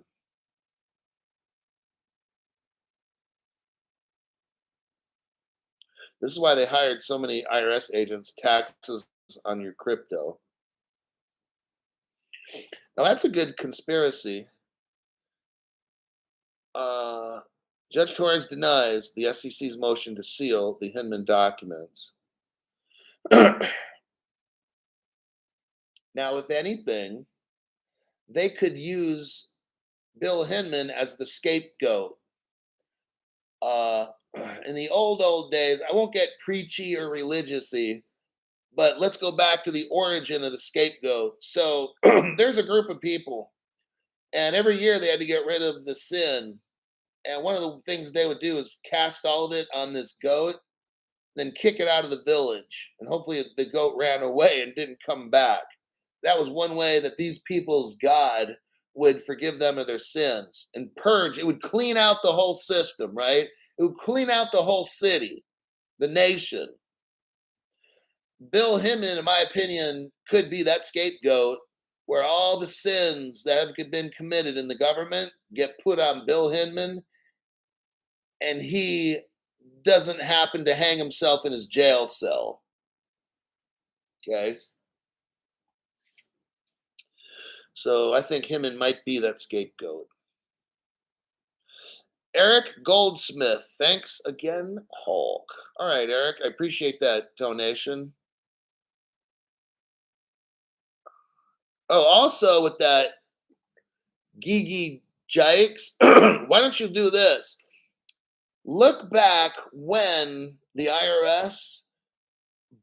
This is why they hired so many IRS agents. Taxes on your crypto. Now that's a good conspiracy. Uh, Judge Torres denies the SEC's motion to seal the Hinman documents. Now, if anything, they could use Bill Hinman as the scapegoat. In the old days, I won't get preachy or religiousy, but let's go back to the origin of the scapegoat. So there's a group of people, and every year they had to get rid of the sin. And one of the things they would do is cast all of it on this goat, then kick it out of the village. And hopefully the goat ran away and didn't come back. That was one way that these people's God would forgive them of their sins and purge. It would clean out the whole system, right? It would clean out the whole city, the nation. Bill Hinman, in my opinion, could be that scapegoat where all the sins that have been committed in the government get put on Bill Hinman, and he doesn't happen to hang himself in his jail cell. Okay. So I think Hinman might be that scapegoat. Eric Goldsmith, thanks again, Hulk. All right, Eric, I appreciate that donation. Oh, also with that, Gigi Jikes, why don't you do this? Look back when the IRS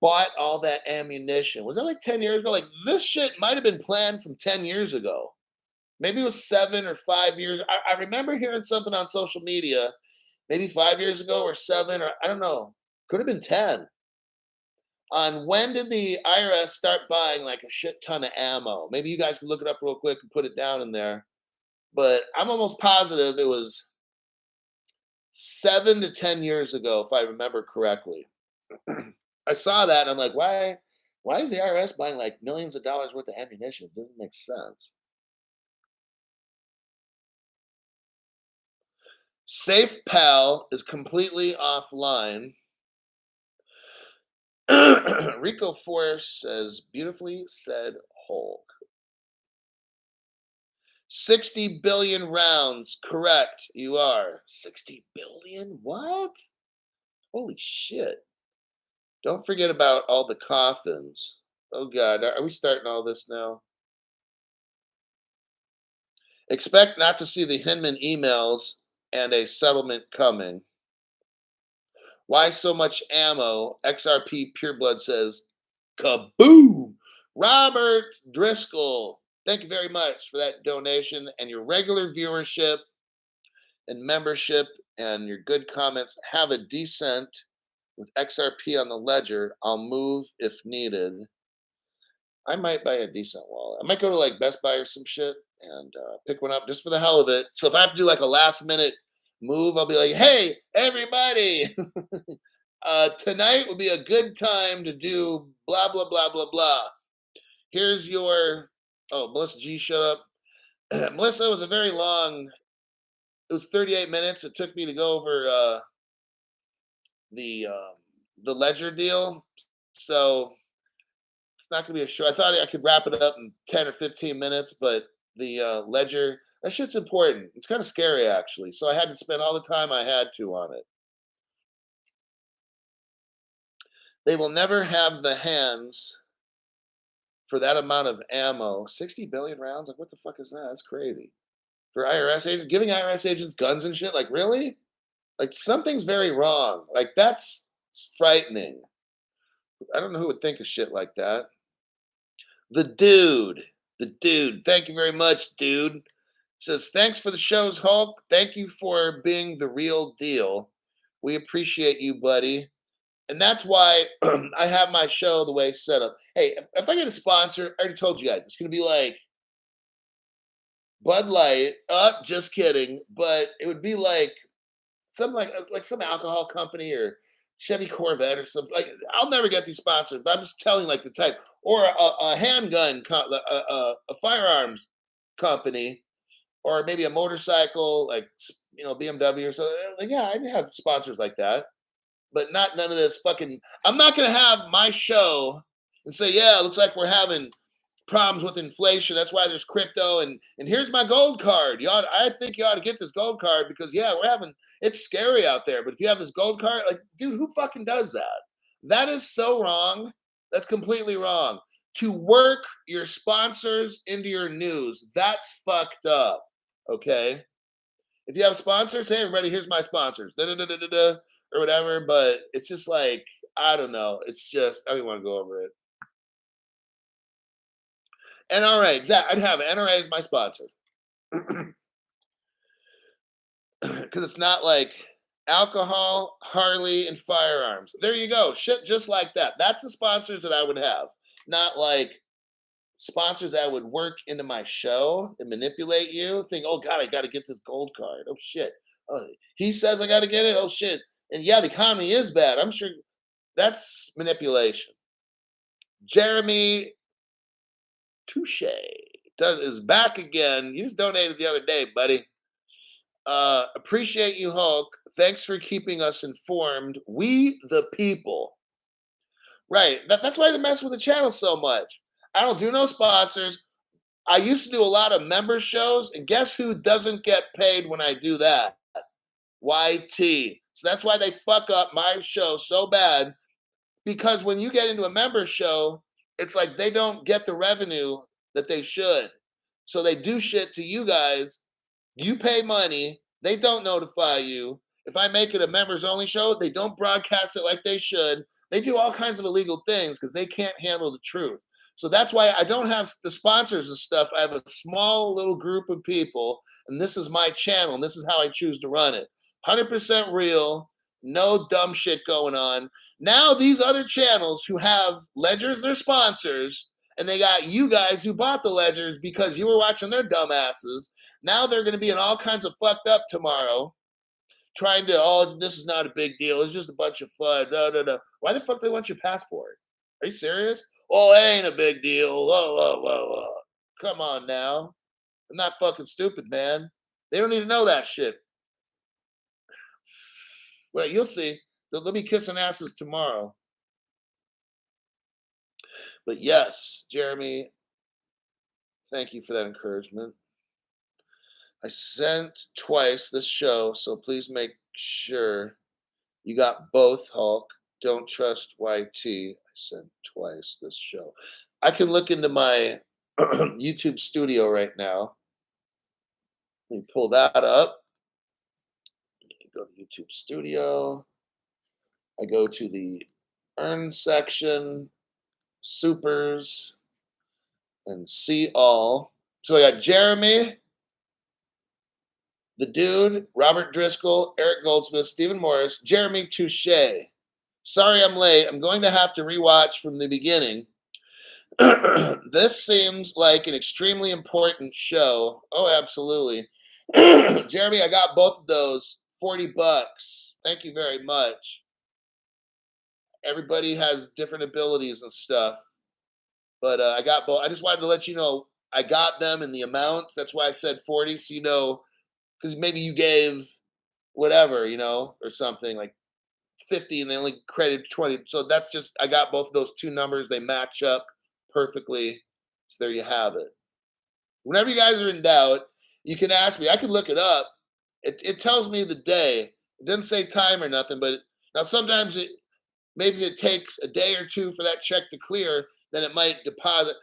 bought all that ammunition. Was that like 10 years ago? Like this shit might have been planned from 10 years ago. Maybe it was 7 or 5 years. I remember hearing something on social media, maybe 5 years ago or seven, or I don't know. Could have been 10. On when did the IRS start buying like a shit ton of ammo? Maybe you guys could look it up real quick and put it down in there. But I'm almost positive it was 7 to 10 years ago, if I remember correctly. I saw that and I'm like, why is the IRS buying like millions of dollars worth of ammunition? It doesn't make sense. Safe Pal is completely offline. Rico Force says, beautifully said, Hulk. 60 billion rounds. Correct. You are. 60 billion? What? Holy shit. Don't forget about all the coffins. Oh, God. Are we starting all this now? Expect not to see the Hinman emails and a settlement coming. Why so much ammo? XRP Pureblood says, kaboom! Robert Driscoll, thank you very much for that donation and your regular viewership and membership and your good comments. Have a decent with XRP on the ledger. I'll move if needed. I might buy a decent wallet. I might go to like Best Buy or some shit and pick one up just for the hell of it. So if I have to do like a last minute move, I'll be like, hey, everybody, tonight would be a good time to do blah, blah, blah, blah, blah. Here's your, oh, Melissa G, shut up. Melissa, it was a very long, it was 38 minutes. It took me to go over the ledger deal. So it's not gonna be a show. I thought I could wrap it up in 10 or 15 minutes, but the ledger, that shit's important. It's kind of scary actually. So I had to spend all the time I had to on it. They will never have the hands for that amount of ammo. 60 billion rounds? Like what the fuck is that? That's crazy. For IRS agents, giving IRS agents guns and shit, like really? Like something's very wrong. Like that's frightening. I don't know who would think of shit like that. The dude. Thank you very much, dude. Says thanks for the shows, Hulk. Thank you for being the real deal. We appreciate you, buddy. And that's why I have my show the way it's set up. Hey, if I get a sponsor, I already told you guys, it's gonna be like Bud Light. Just kidding. But it would be like something like some alcohol company or Chevy Corvette or something. Like I'll never get these sponsored, but I'm just telling like the type or a handgun, a firearms company, or maybe a motorcycle, like BMW or something. Like yeah, I have sponsors like that, but not none of this fucking. I'm not gonna have my show and say yeah, it looks like we're having problems with inflation. That's why there's crypto and here's my gold card. I think you ought to get this gold card because yeah, it's scary out there. But if you have this gold card, like, dude, who fucking does that? That is so wrong. That's completely wrong. To work your sponsors into your news, that's fucked up. Okay. If you have sponsors, hey everybody, here's my sponsors. Da, da, da, da, da, da, or whatever. But it's just like, I don't know. It's just I don't even want to go over it. NRA, exactly. I'd have NRA as my sponsor. Because it's not like alcohol, Harley, and firearms. There you go. Shit just like that. That's the sponsors that I would have. Not like sponsors that would work into my show and manipulate you. Think, oh God, I got to get this gold card. Oh shit. He says I got to get it. Oh shit. And yeah, the economy is bad. I'm sure that's manipulation. Jeremy Touche is back again. You just donated the other day, buddy. Appreciate you, Hulk. Thanks for keeping us informed. We the people. Right. That's why they mess with the channel so much. I don't do no sponsors. I used to do a lot of member shows, and guess who doesn't get paid when I do that? YT. So that's why they fuck up my show so bad. Because when you get into a member show, it's like they don't get the revenue that they should. So they do shit to you guys. You pay money. They don't notify you. If I make it a members only show, they don't broadcast it like they should. They do all kinds of illegal things because they can't handle the truth. So that's why I don't have the sponsors and stuff. I have a small little group of people, and this is my channel, and this is how I choose to run it. 100% real, no dumb shit going on. Now these other channels who have ledgers, they're sponsors, and they got you guys who bought the ledgers because you were watching their dumbasses. Now they're going to be in all kinds of fucked up tomorrow, trying to, oh, this is not a big deal. It's just a bunch of fun. No. Why the fuck do they want your passport? Are you serious? Oh, it ain't a big deal. Whoa. Come on now. I'm not fucking stupid, man. They don't need to know that shit. Well, you'll see. They'll be kissing asses tomorrow. But yes, Jeremy, thank you for that encouragement. I sent twice this show, so please make sure you got both, Hulk. Don't trust YT. I sent twice this show. I can look into my YouTube studio right now. Let me pull that up. Go to YouTube studio. I go to the earn section, supers, and see all. So I got Jeremy, the dude, Robert Driscoll, Eric Goldsmith, Stephen Morris, Jeremy Touche. Sorry I'm late. I'm going to have to rewatch from the beginning. This seems like an extremely important show. Oh, absolutely. Jeremy, I got both of those. $40. Thank you very much. Everybody has different abilities and stuff. But I got both. I just wanted to let you know I got them in the amounts. That's why I said 40. So you know, because maybe you gave whatever, or something like 50 and they only credited 20. So that's just, I got both of those two numbers. They match up perfectly. So there you have it. Whenever you guys are in doubt, you can ask me. I can look it up. It tells me the day. It doesn't say time or nothing, but now sometimes maybe it takes a day or two for that check to clear, then it might deposit.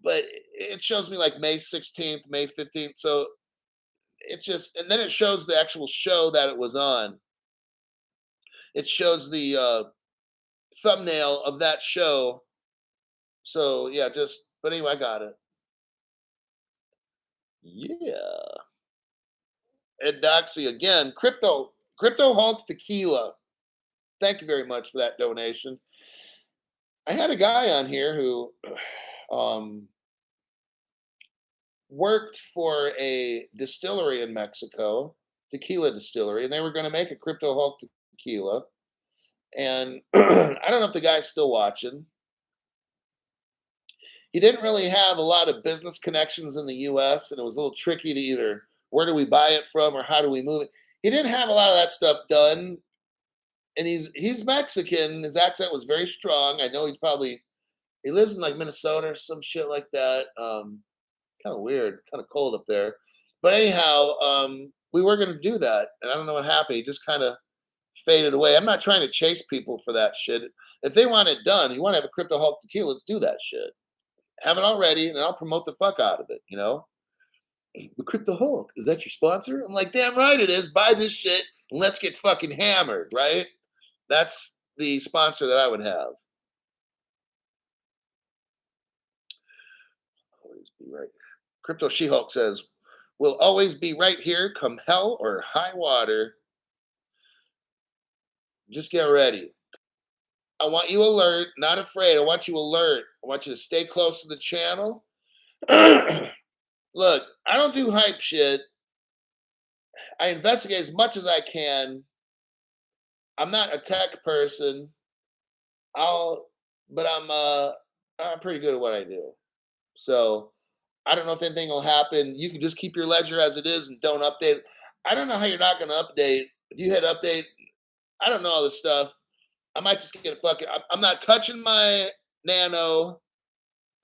But it shows me like May 16th, May 15th. So it's just, and then it shows the actual show that it was on. It shows the thumbnail of that show. So yeah, but anyway, I got it. Yeah. Ed Doxy again. Crypto Hulk Tequila. Thank you very much for that donation. I had a guy on here who worked for a distillery in Mexico, tequila distillery, and they were going to make a Crypto Hulk tequila. And I don't know if the guy's still watching. He didn't really have a lot of business connections in the US, and it was a little tricky to either where do we buy it from or how do we move it. He didn't have a lot of that stuff done. And he's Mexican. His accent was very strong. I know he lives in like Minnesota or some shit like that. Kind of weird, kind of cold up there. But anyhow, we were going to do that, and I don't know what happened. He just kind of faded away. I'm not trying to chase people for that shit. If they want it done, you want to have a Crypto Hulk tequila, let's do that shit. Have it already, and I'll promote the fuck out of it, The Crypto Hulk, is that your sponsor? I'm like, damn right it is. Buy this shit, and let's get fucking hammered, right? That's the sponsor that I would have. Always be right. Crypto She-Hulk says, we'll always be right here, come hell or high water. Just get ready. I want you alert, not afraid. I want you alert. I want you to stay close to the channel. Look, I don't do hype shit. I investigate as much as I can. I'm not a tech person. But I'm pretty good at what I do. So I don't know if anything will happen. You can just keep your ledger as it is and don't update. I don't know how you're not going to update. If you hit update, I don't know all this stuff. I might just get a fucking. I'm not touching my Nano,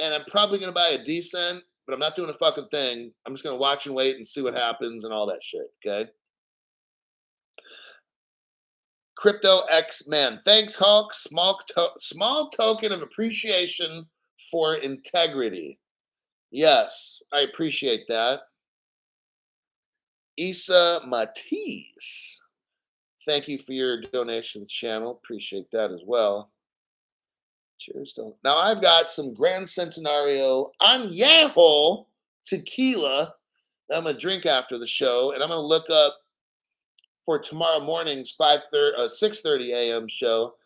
and I'm probably going to buy a Decent, but I'm not doing a fucking thing. I'm just going to watch and wait and see what happens and all that shit. Okay. Crypto X-Men. Thanks, Hulk. Small token of appreciation for integrity. Yes, I appreciate that. Isa Matisse. Thank you for your donation to the channel. Appreciate that as well. Cheers. Now I've got some Grand Centenario Añejo tequila that I'm gonna drink after the show, and I'm gonna look up for tomorrow morning's 6:30 a.m. show.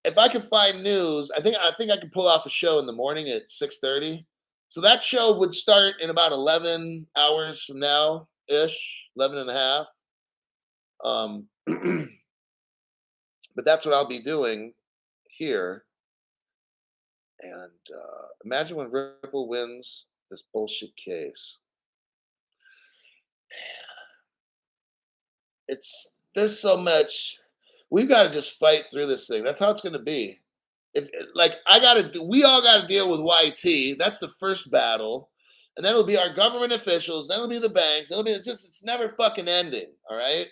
If I can find news, I think I can pull off a show in the morning at 6:30. So that show would start in about 11 hours from now ish, 11 and a half. But that's what I'll be doing here. And imagine when Ripple wins this bullshit case. There's so much. We've got to just fight through this thing. That's how it's going to be. If like I got to, we all got to deal with YT. That's the first battle, and then it'll be our government officials. Then it'll be the banks. It'll be it's never fucking ending. All right.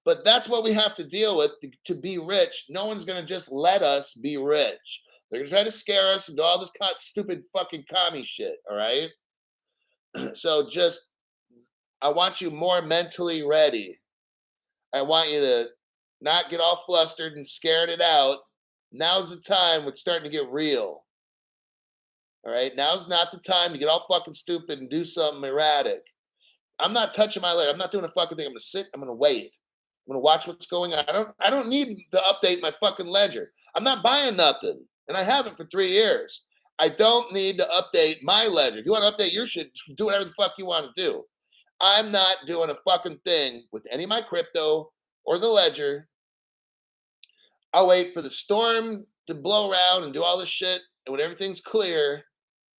But that's what we have to deal with to be rich. No one's going to just let us be rich. They're going to try to scare us and do all this stupid fucking commie shit. All right. So just, I want you more mentally ready. I want you to not get all flustered and scared it out. Now's the time it's starting to get real. All right. Now's not the time to get all fucking stupid and do something erratic. I'm not touching my ledger. I'm not doing a fucking thing. I'm gonna sit. I'm gonna wait. I'm gonna watch what's going on. I don't need to update my fucking ledger. I'm not buying nothing. And I haven't for 3 years. I don't need to update my ledger. If you want to update your shit, do whatever the fuck you want to do. I'm not doing a fucking thing with any of my crypto or the ledger. I'll wait for the storm to blow around and do all this shit. And when everything's clear,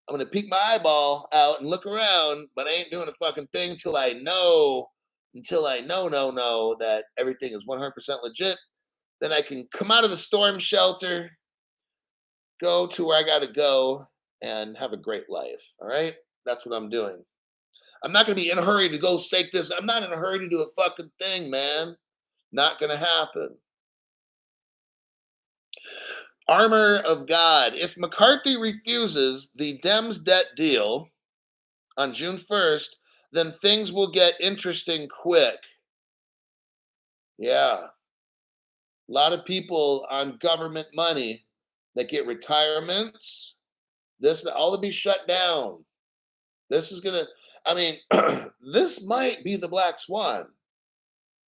I'm gonna peek my eyeball out and look around, but I ain't doing a fucking thing until I know that everything is 100% legit. Then I can come out of the storm shelter, go to where I gotta go, and have a great life. All right, that's what I'm doing. I'm not gonna be in a hurry to go stake this. I'm not in a hurry to do a fucking thing, man. Not gonna happen. Armor of God. If McCarthy refuses the Dems debt deal on June 1st, then things will get interesting quick. Yeah. A lot of people on government money that get retirements, this all to be shut down. This is going to, I mean, this might be the black swan.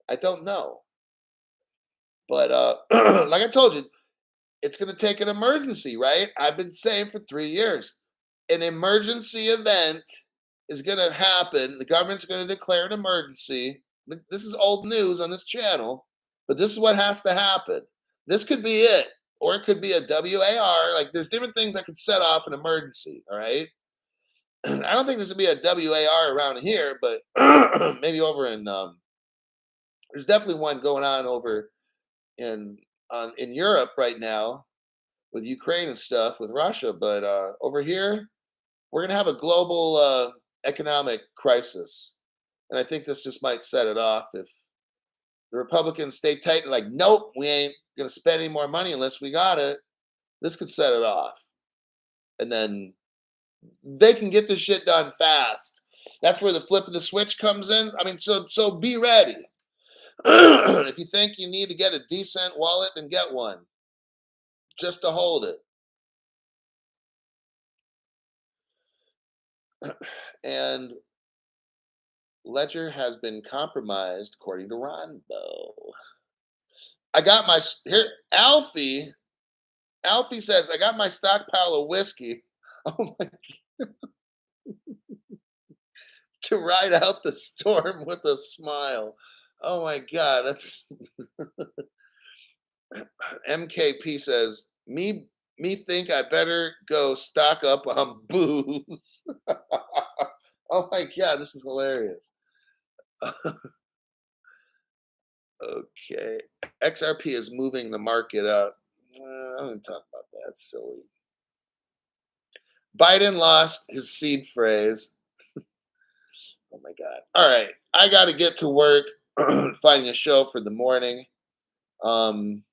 I don't know. But like I told you, it's going to take an emergency, right? I've been saying for 3 years, an emergency event is going to happen. The government's going to declare an emergency. This is old news on this channel, but this is what has to happen. This could be it, or it could be a WAR. Like there's different things that could set off an emergency. All right. I don't think there's going to be a WAR around here, but maybe over in there's definitely one going on over in Europe right now with Ukraine and stuff with Russia. But over here, we're going to have a global economic crisis. And I think this just might set it off if the Republicans stay tight and like, nope, we ain't going to spend any more money unless we got it. This could set it off. And then they can get this shit done fast. That's where the flip of the switch comes in. I mean, so be ready. If you think you need to get a decent wallet, then get one just to hold it. And Ledger has been compromised, according to Ronbo. I got my here. Alfie says I got my stockpile of whiskey. Oh my! To ride out the storm with a smile. Oh my God, that's MKP says me think I better go stock up on booze. Oh my God, this is hilarious. Okay. XRP is moving the market up. I'm going to talk about that. It's silly. Biden lost his seed phrase. Oh my God. All right. I got to get to work finding a show for the morning. Things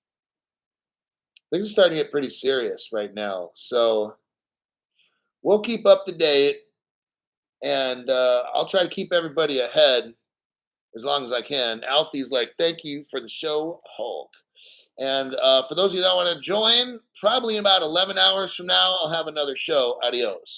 are starting to get pretty serious right now. So we'll keep up to date. and I'll try to keep everybody ahead as long as I can. Alfie's like, thank you for the show, Hulk. And for those of you that want to join, probably in about 11 hours from now, I'll have another show. Adios.